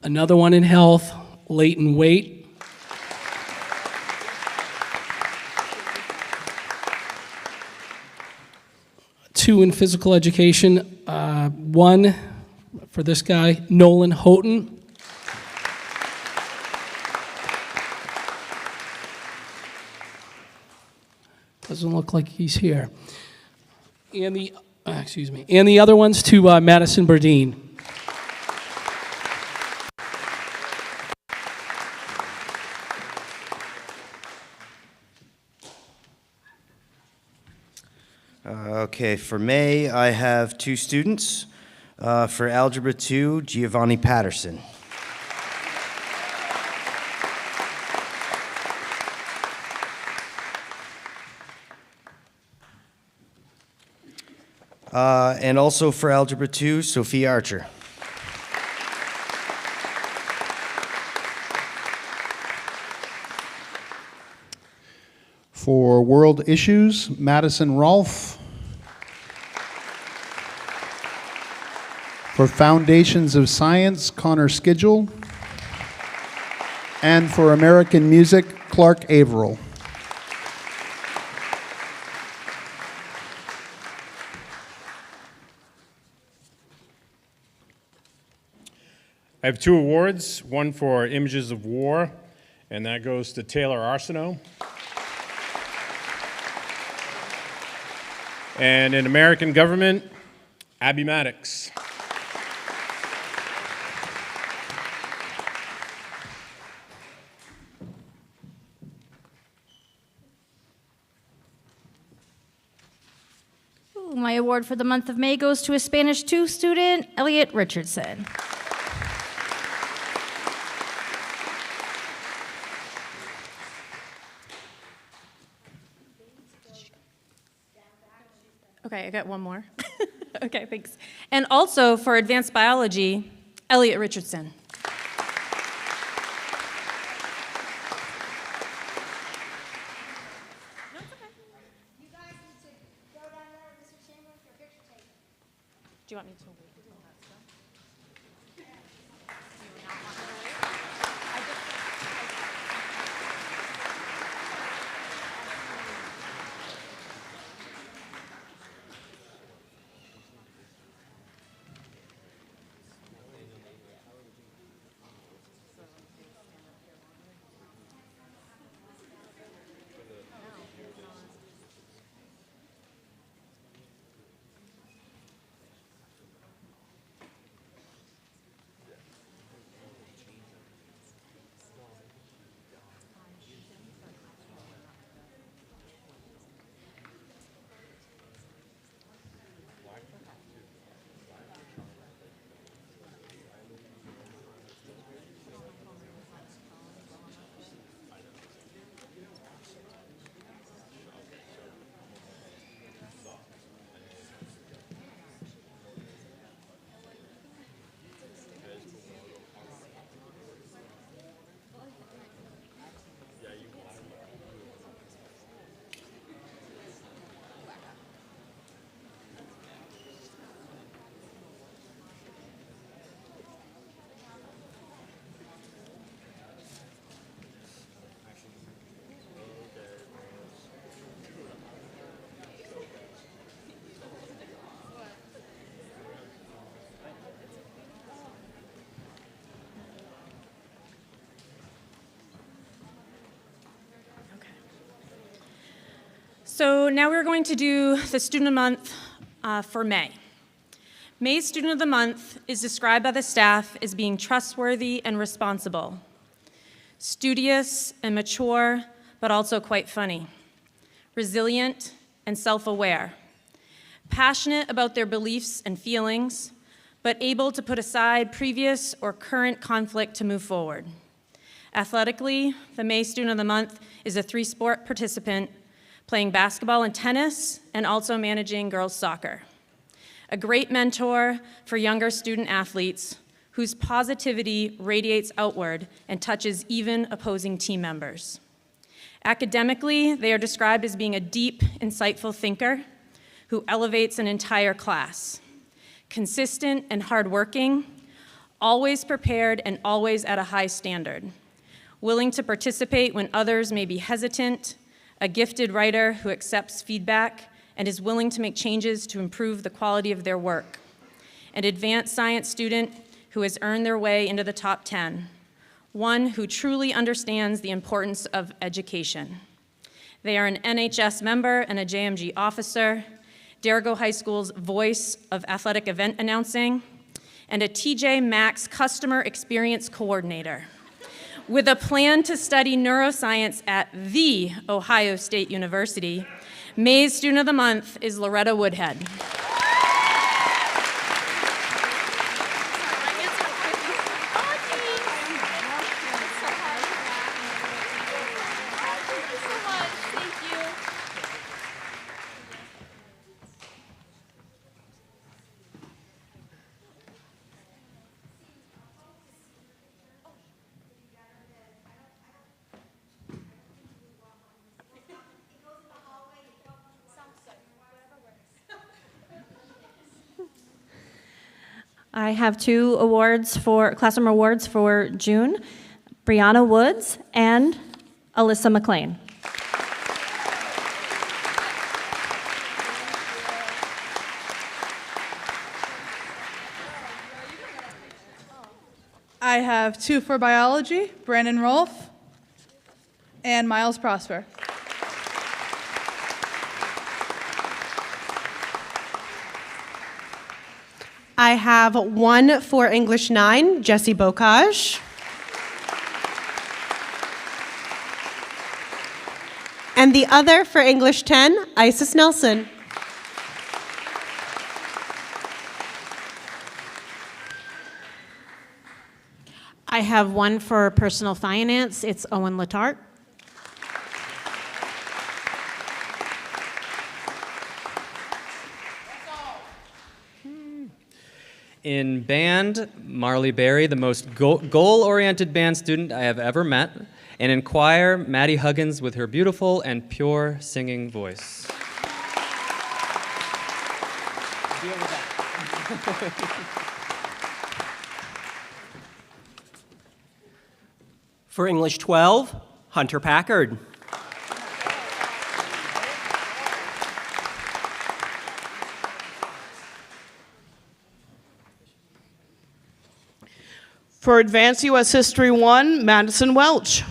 Another one in health, Leighton Waite. Two in physical education, one for this guy, Nolan Houghton. Doesn't look like he's here. And the other one's to Madison Burdine. Okay, for May, I have 2 students. For Algebra 2, Giovanni Patterson. And also for Algebra 2, Sophie Archer. For World Issues, Madison Rolfe. For Foundations of Science, Connor Skidgel. And for American Music, Clark Averill. I have 2 awards, one for Images of War, and that goes to Taylor Arsenault. And in American Government, Abby Maddox. My award for the month of May goes to a Spanish 2 student, Elliot Richardson. Okay, I got one more. Okay, thanks. And also for Advanced Biology, Elliot Richardson. Do you want me to wait until that's done? So now we're going to do the Student of the Month for May. May's Student of the Month is described by the staff as being trustworthy and responsible, studious and mature, but also quite funny, resilient and self-aware, passionate about their beliefs and feelings, but able to put aside previous or current conflict to move forward. Athletically, the May Student of the Month is a 3-sport participant, playing basketball and tennis, and also managing girls' soccer. A great mentor for younger student athletes whose positivity radiates outward and touches even opposing team members. Academically, they are described as being a deep, insightful thinker who elevates an entire class. Consistent and hardworking, always prepared and always at a high standard. Willing to participate when others may be hesitant, a gifted writer who accepts feedback and is willing to make changes to improve the quality of their work. An advanced science student who has earned their way into the top 10. One who truly understands the importance of education. They are an NHS member and a JMG officer, Dirigo High School's voice of athletic event announcing, and a TJ Maxx customer experience coordinator. With a plan to study neuroscience at The Ohio State University, May's Student of the Month is Loretta Woodhead. I have 2 classroom awards for June, Brianna Woods and Alyssa McLean. I have 2 for biology, Brandon Rolfe and Miles Prosper. I have 1 for English 9, Jessie Bocage. And the other for English 10, Isis Nelson. I have 1 for personal finance. It's Owen Letarte. In band, Marley Berry, the most goal-oriented band student I have ever met. And in choir, Maddie Huggins with her beautiful and pure singing voice. Deal with that. For English 12, Hunter Packard. For Advanced U.S. History 1, Madison Welch.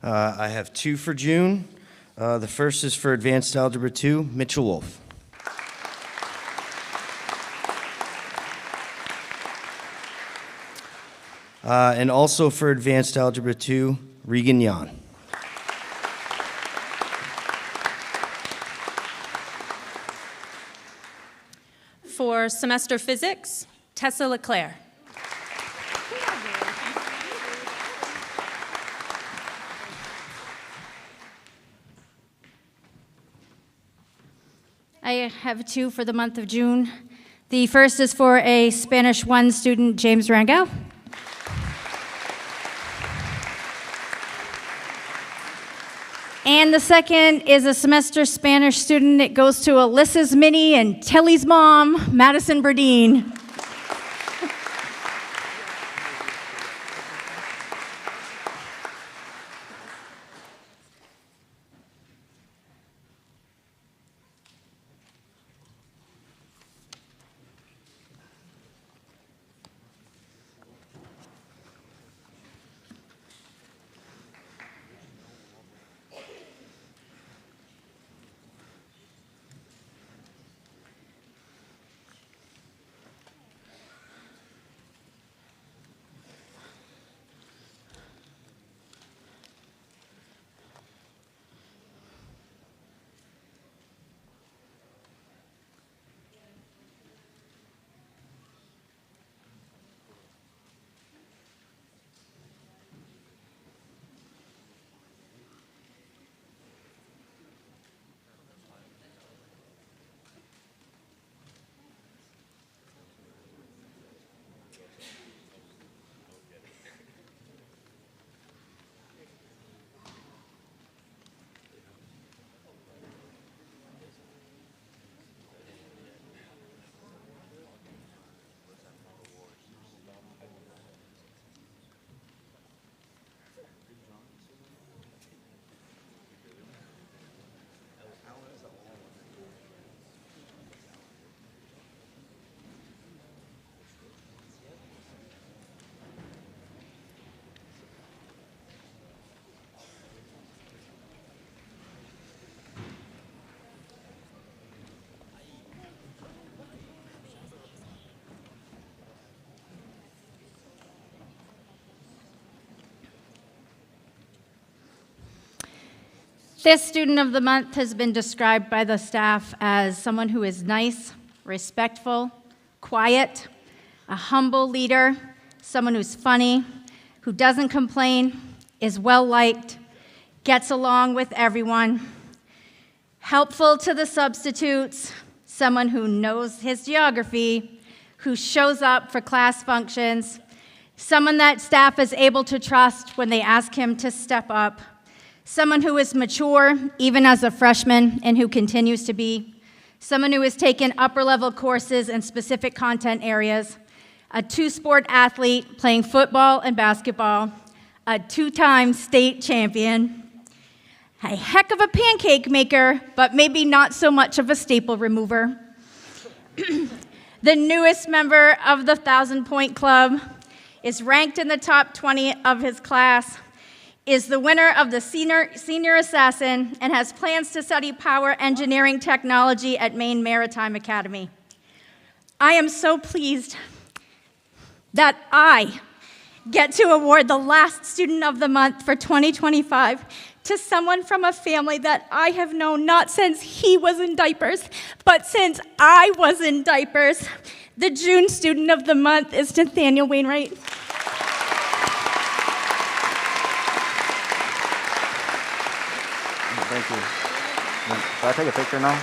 I have 2 for June. The first is for Advanced Algebra 2, Mitchell Wolf. And also for Advanced Algebra 2, Regan Yan. For semester physics, Tessa LeClaire. I have 2 for the month of June. The first is for a Spanish 1 student, James Rangel. And the second is a semester Spanish student. It goes to Alyssa's Minnie and Telly's mom, Madison Burdine. This student of the month has been described by the staff as someone who is nice, respectful, quiet, a humble leader, someone who's funny, who doesn't complain, is well-liked, gets along with everyone, helpful to the substitutes, someone who knows his geography, who shows up for class functions, someone that staff is able to trust when they ask him to step up, someone who is mature, even as a freshman, and who continues to be, someone who has taken upper-level courses in specific content areas, a two-sport athlete playing football and basketball, a two-time state champion, a heck of a pancake maker, but maybe not so much of a staple remover, the newest member of the 1,000-Point Club, is ranked in the top 20 of his class, is the winner of the Senior Assassin, and has plans to study power engineering technology at Maine Maritime Academy. I am so pleased that I get to award the last Student of the Month for 2025 to someone from a family that I have known not since he was in diapers, but since I was in diapers. The June Student of the Month is Nathaniel Wainwright. Thank you. Should I take a picture now?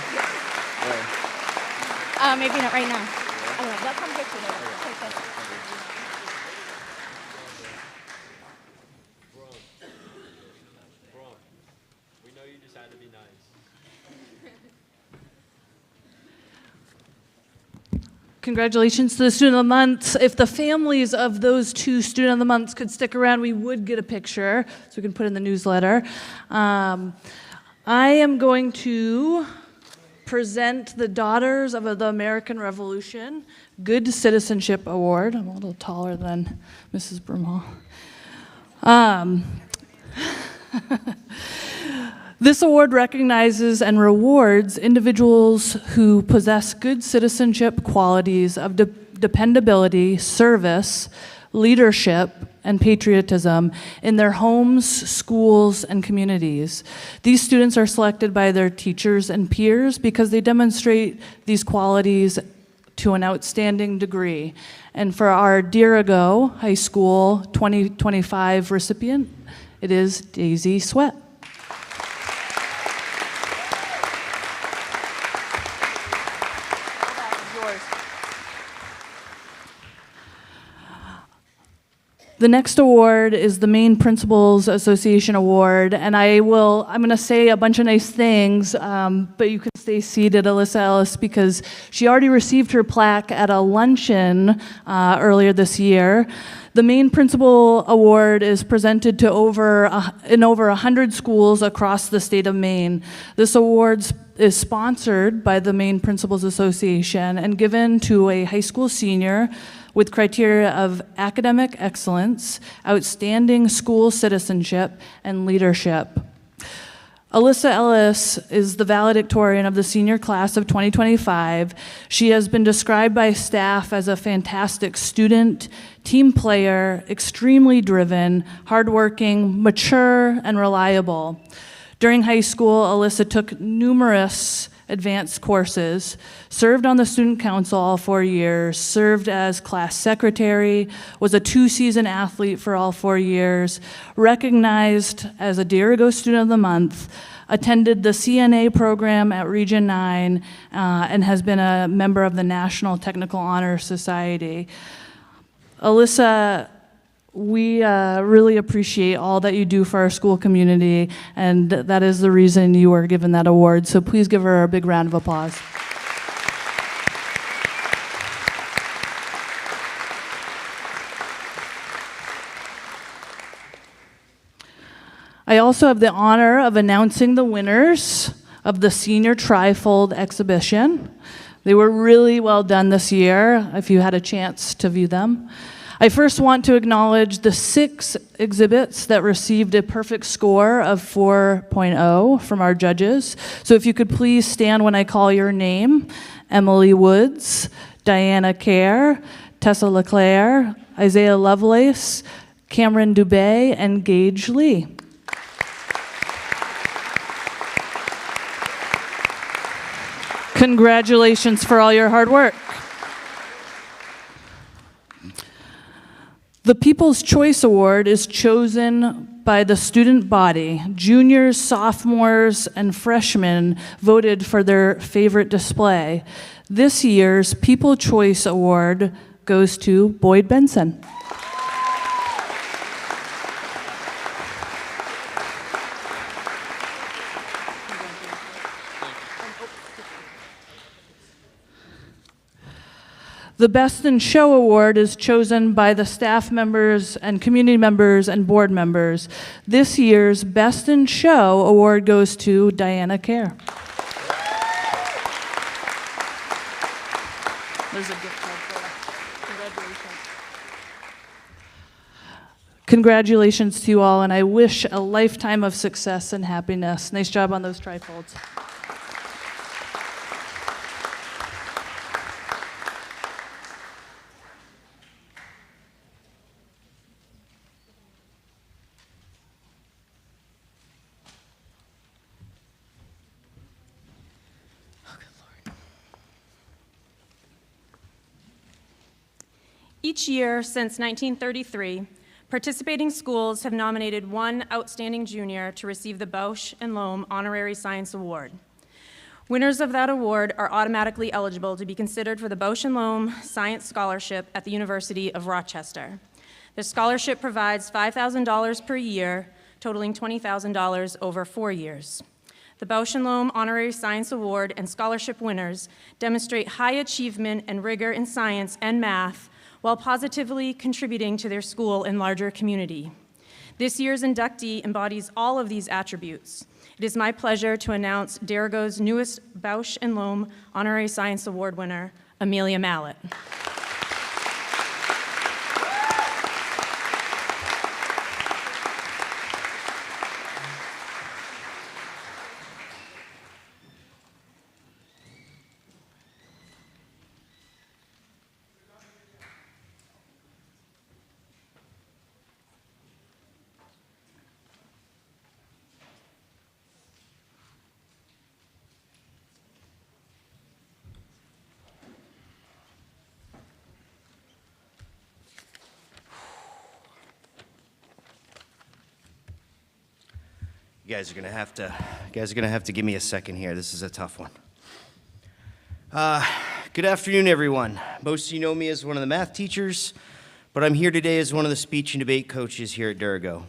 Maybe not right now. They'll come get you later. Okay. We know you just had to be nice. Congratulations to the Student of the Month. If the families of those two Student of the Months could stick around, we would get a picture, so we can put in the newsletter. I am going to present the Daughters of the American Revolution Good Citizenship Award. I'm a little taller than Mrs. Broomhall. This award recognizes and rewards individuals who possess good citizenship qualities of dependability, service, leadership, and patriotism in their homes, schools, and communities. These students are selected by their teachers and peers because they demonstrate these qualities to an outstanding degree. And for our Dirigo High School 2025 recipient, it is Daisy Sweat. The next award is the Maine Principals Association Award, and I'm going to say a bunch of nice things, but you can stay seated, Alyssa Ellis, because she already received her plaque at a luncheon earlier this year. The Maine Principal Award is presented to over 100 schools across the state of Maine. This award is sponsored by the Maine Principals Association and given to a high school senior with criteria of academic excellence, outstanding school citizenship, and leadership. Alyssa Ellis is the valedictorian of the senior class of 2025. She has been described by staff as a fantastic student, team player, extremely driven, hardworking, mature, and reliable. During high school, Alyssa took numerous advanced courses, served on the student council all 4 years, served as class secretary, was a 2-season athlete for all 4 years, recognized as a Dirigo Student of the Month, attended the CNA program at Region 9, and has been a member of the National Technical Honor Society. Alyssa, we really appreciate all that you do for our school community, and that is the reason you were given that award. So please give her a big round of applause. I also have the honor of announcing the winners of the Senior Trifold exhibition. They were really well done this year, if you had a chance to view them. I first want to acknowledge the 6 exhibits that received a perfect score of 4.0 from our judges. So if you could please stand when I call your name: Emily Woods, Diana Kerr, Tessa LeClaire, Isaiah Lovelace, Cameron Dubé, and Gage Lee. Congratulations for all your hard work. The People's Choice Award is chosen by the student body. Juniors, sophomores, and freshmen voted for their favorite display. This year's People's Choice Award goes to Boyd Benson. The Best in Show Award is chosen by the staff members and community members and board members. This year's Best in Show Award goes to Diana Kerr. There's a gift card for that. Congratulations. Congratulations to you all, and I wish a lifetime of success and happiness. Nice job on those trifolds. Each year since 1933, participating schools have nominated one outstanding junior to receive the Bausch and Lomb Honorary Science Award. Winners of that award are automatically eligible to be considered for the Bausch and Lomb Science Scholarship at the University of Rochester. The scholarship provides $5,000 per year, totaling $20,000 over 4 years. The Bausch and Lomb Honorary Science Award and scholarship winners demonstrate high achievement and rigor in science and math while positively contributing to their school and larger community. This year's inductee embodies all of these attributes. It is my pleasure to announce Dirigo's newest Bausch and Lomb Honorary Science Award winner, Amelia Mallett. You guys are gonna have to give me a second here. This is a tough one. Good afternoon, everyone. Most of you know me as one of the math teachers, but I'm here today as one of the speech and debate coaches here at Dirigo.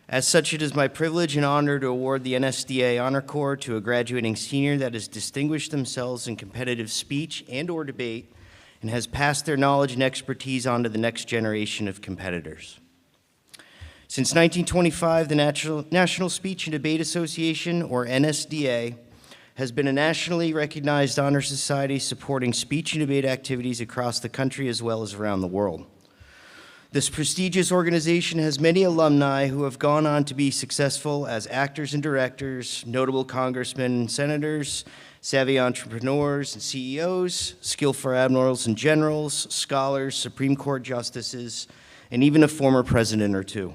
As such, it is my privilege and honor to award the NSDA Honor Corps to a graduating senior that has distinguished themselves in competitive speech and/or debate and has passed their knowledge and expertise on to the next generation of competitors. Since 1925, the National Speech and Debate Association, or NSDA, has been a nationally recognized honor society supporting speech and debate activities across the country as well as around the world. This prestigious organization has many alumni who have gone on to be successful as actors and directors, notable congressmen and senators, savvy entrepreneurs and CEOs, skillful admirals and generals, scholars, Supreme Court justices, and even a former president or two.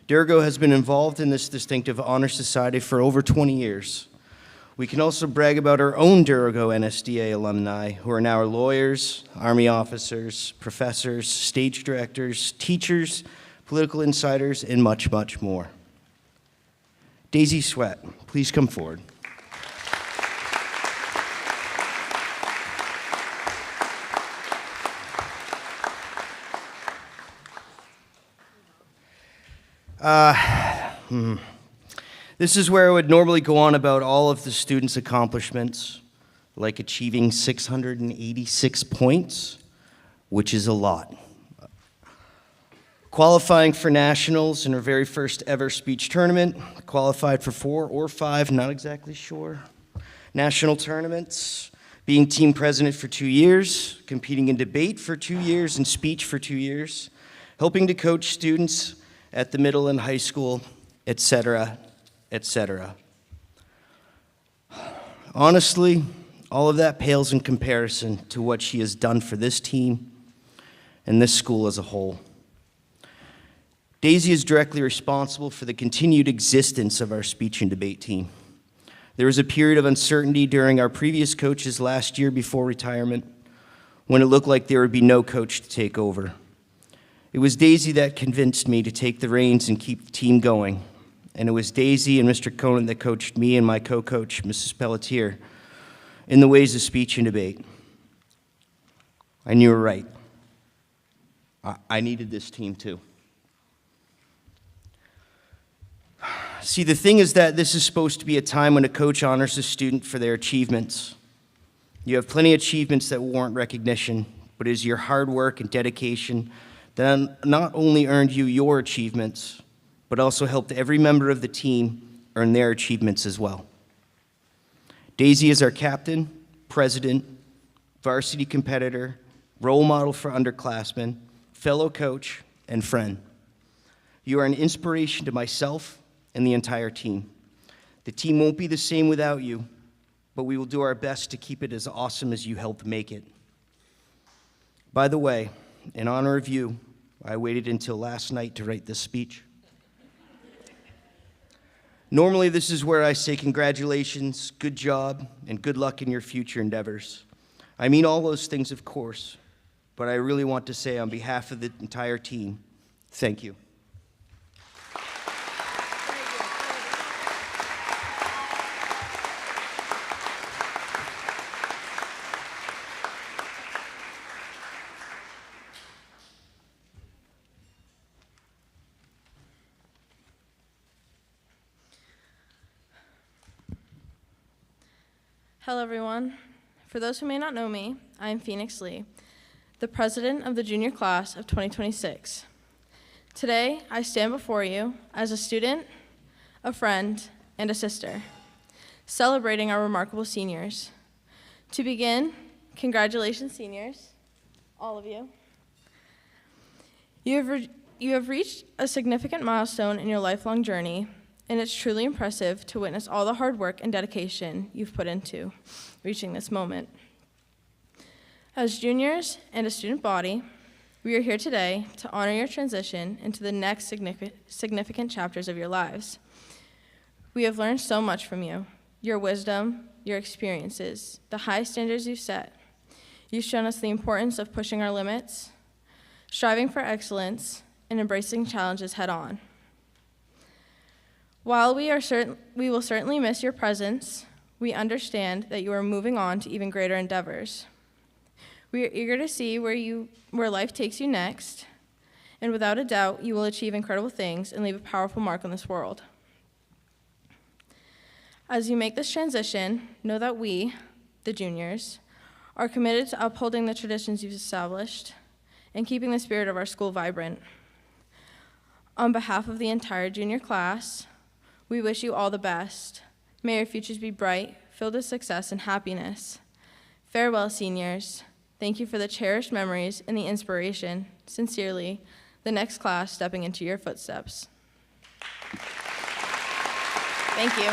Dirigo has been involved in this distinctive honor society for over 20 years. We can also brag about our own Dirigo NSDA alumni who are now lawyers, Army officers, professors, stage directors, teachers, political insiders, and much, much more. Daisy Sweat, please come forward. This is where I would normally go on about all of the students' accomplishments, like achieving 686 points, which is a lot. Qualifying for nationals in her very first ever speech tournament, qualified for 4 or 5, not exactly sure, national tournaments, being team president for 2 years, competing in debate for 2 years, and speech for 2 years, helping to coach students at the middle and high school, etc., etc. Honestly, all of that pales in comparison to what she has done for this team and this school as a whole. Daisy is directly responsible for the continued existence of our speech and debate team. There was a period of uncertainty during our previous coach's last year before retirement when it looked like there would be no coach to take over. It was Daisy that convinced me to take the reins and keep the team going. And it was Daisy and Mr. Conan that coached me and my co-coach, Mrs. Pelletier, in the ways of speech and debate. And you were right. I needed this team too. See, the thing is that this is supposed to be a time when a coach honors a student for their achievements. You have plenty of achievements that warrant recognition, but it is your hard work and dedication that not only earned you your achievements, but also helped every member of the team earn their achievements as well. Daisy is our captain, president, varsity competitor, role model for underclassmen, fellow coach, and friend. You are an inspiration to myself and the entire team. The team won't be the same without you, but we will do our best to keep it as awesome as you helped make it. By the way, in honor of you, I waited until last night to write this speech. Normally, this is where I say congratulations, good job, and good luck in your future endeavors. I mean all those things, of course, but I really want to say on behalf of the entire team, thank you. Hello, everyone. For those who may not know me, I am Phoenix Lee, the president of the junior class of 2026. Today, I stand before you as a student, a friend, and a sister, celebrating our remarkable seniors. To begin, congratulations, seniors, all of you. You have reached a significant milestone in your lifelong journey, and it's truly impressive to witness all the hard work and dedication you've put into reaching this moment. As juniors and a student body, we are here today to honor your transition into the next significant chapters of your lives. We have learned so much from you, your wisdom, your experiences, the high standards you've set. You've shown us the importance of pushing our limits, striving for excellence, and embracing challenges head on. While we will certainly miss your presence, we understand that you are moving on to even greater endeavors. We are eager to see where life takes you next, and without a doubt, you will achieve incredible things and leave a powerful mark on this world. As you make this transition, know that we, the juniors, are committed to upholding the traditions you've established and keeping the spirit of our school vibrant. On behalf of the entire junior class, we wish you all the best. May your futures be bright, filled with success and happiness. Farewell, seniors. Thank you for the cherished memories and the inspiration. Sincerely, the next class stepping into your footsteps. Thank you.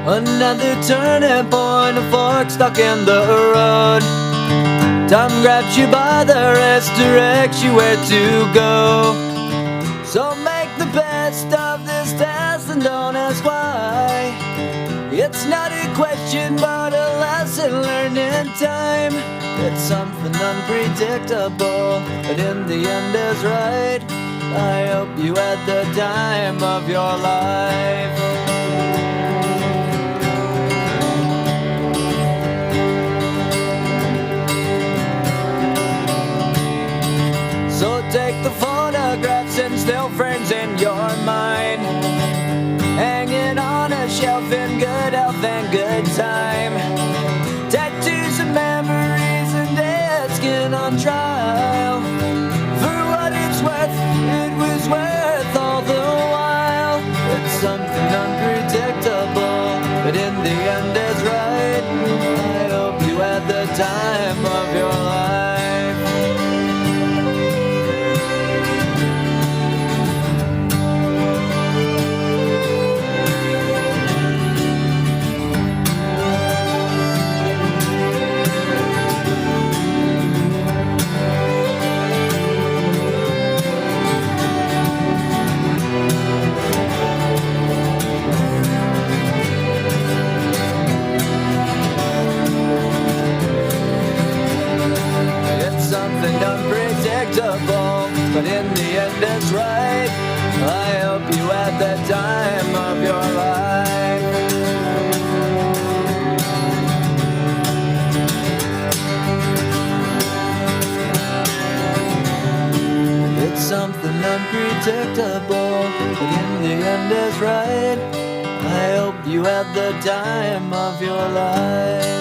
Another turning point, a fork stuck in the road. Time grabs you by the wrist, directs you where to go. So make the best of this test and don't ask why. It's not a question but a lesson learned in time. It's something unpredictable, but in the end is right. I hope you had the time of your life. skin on trial. For what it's worth, it was worth all the while. It's something unpredictable, but in the end it's right. I hope you had the time of your life. Something unpredictable, but in the end it's right. I hope you had the time of your life. It's something unpredictable, but in the end it's right. I hope you had the time of your life.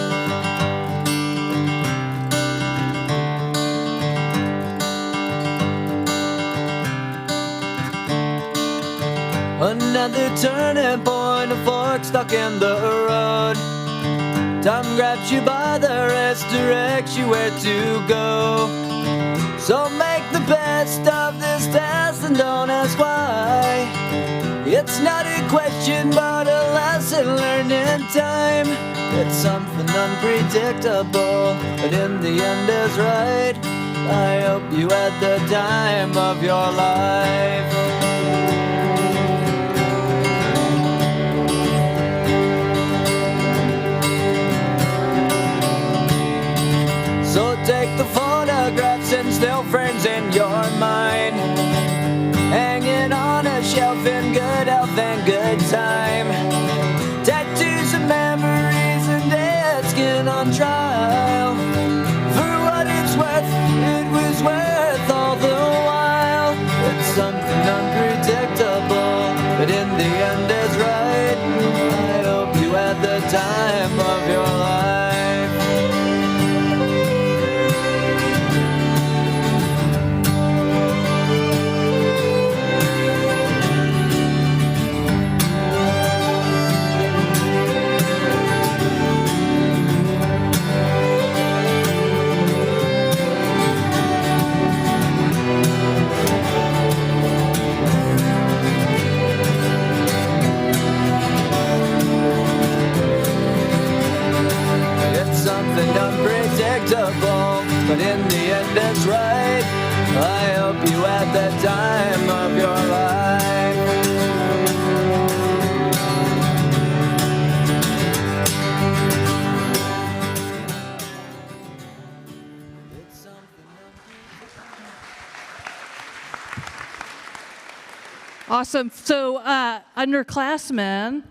Another turning point, a fork stuck in the road. Time grabs you by the wrist, directs you where to go. So make the best of this test and don't ask why. It's not a question but a lesson learned in time. It's something unpredictable, but in the end is right. I hope you had the time of your life. So take the photographs and still frames in your mind, hanging on a shelf in good health and good time. Tattoos of memories and dead skin on trial. For what it's worth, it was worth all the while. It's something unpredictable, but in the end it's right. I hope you had the time of your life. Something unpredictable, but in the end it's right. I hope you had the time of your life. Awesome. So, Underclassman,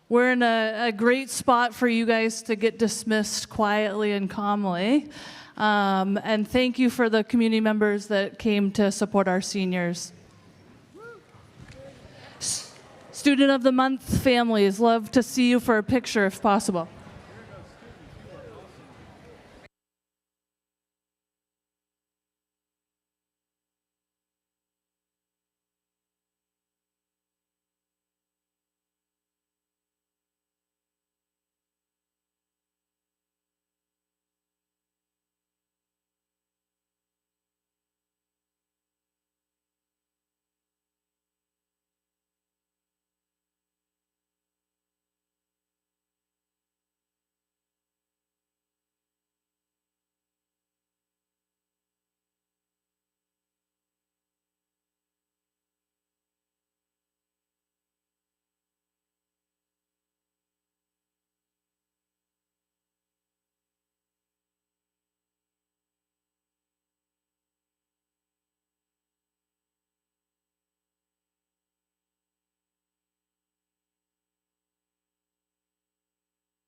we're in a great spot for you guys to get dismissed quietly and calmly. And thank you for the community members that came to support our seniors. Student of the Month families, love to see you for a picture if possible.